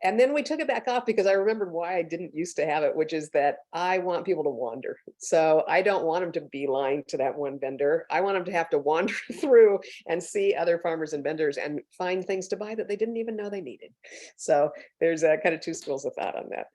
then we took it back off because I remembered why I didn't used to have it, which is that I want people to wander. So I don't want them to beeline to that one vendor. I want them to have to wander through and see other farmers and vendors and find things to buy that they didn't even know they needed. So there's kind of 2 schools of thought on that.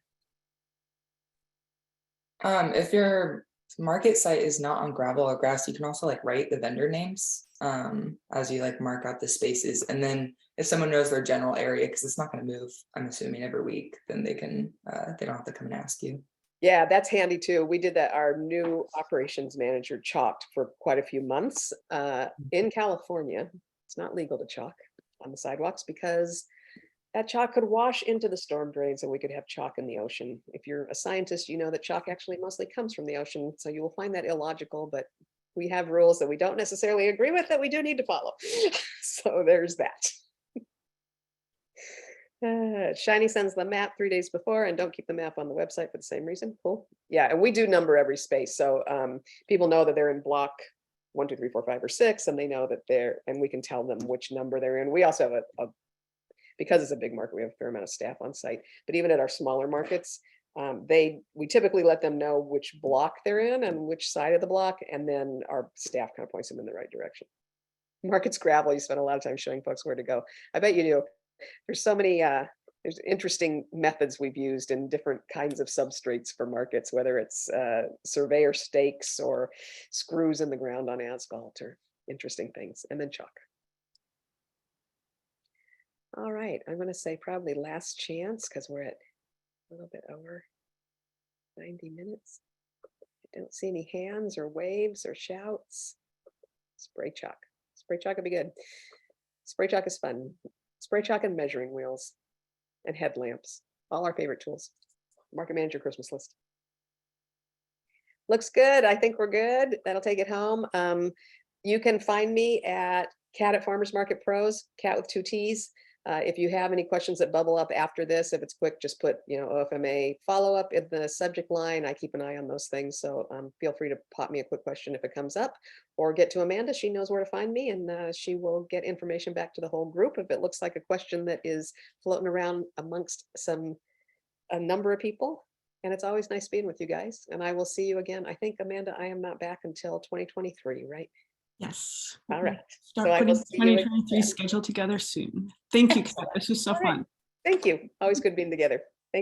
If your market site is not on gravel or grass, you can also like write the vendor names as you like mark out the spaces. And then if someone knows their general area, because it's not going to move, I'm assuming every week, then they can, they don't have to come and ask you. Yeah, that's handy too. We did that. Our new operations manager chalked for quite a few months in California. It's not legal to chalk on the sidewalks because that chalk could wash into the storm drains and we could have chalk in the ocean. If you're a scientist, you know that chalk actually mostly comes from the ocean. So you will find that illogical, but we have rules that we don't necessarily agree with that we do need to follow. So there's that. Shiny sends the map 3 days before and don't keep the map on the website for the same reason. Cool. Yeah, and we do number every space. So people know that they're in block 1, 2, 3, 4, 5, or 6, and they know that they're, and we can tell them which number they're in. We also have because it's a big market, we have a fair amount of staff on site, but even at our smaller markets, we typically let them know which block they're in and which side of the block, and then our staff kind of points them in the right direction. Market's gravel, you spend a lot of time showing folks where to go. I bet you do. There's so many, there's interesting methods we've used in different kinds of substrates for markets, whether it's surveyor stakes or screws in the ground on asphalt, or interesting things, and then chalk. All right, I'm going to say probably last chance because we're at a little bit over 90 minutes. I don't see any hands or waves or shouts. Spray chalk. Spray chalk would be good. Spray chalk is fun. Spray chalk and measuring wheels and headlamps. All our favorite tools. Market manager Christmas list. Looks good. I think we're good. That'll take it home. You can find me at Catt at Farmers Market Pros, Catt with 2 T's. If you have any questions that bubble up after this, if it's quick, just put, OFMA follow up in the subject line. I keep an eye on those things. So feel free to pop me a quick question if it comes up, or get to Amanda. She knows where to find me, and she will get information back to the whole group if it looks like a question that is floating around amongst a number of people. And it's always nice being with you guys. And I will see you again. I think, Amanda, I am not back until 2023, right? Yes. All right. Start So I putting will see you 2023 again. schedule together soon. Thank you, Catt. This was so All right. fun. Thank you. Always good being together.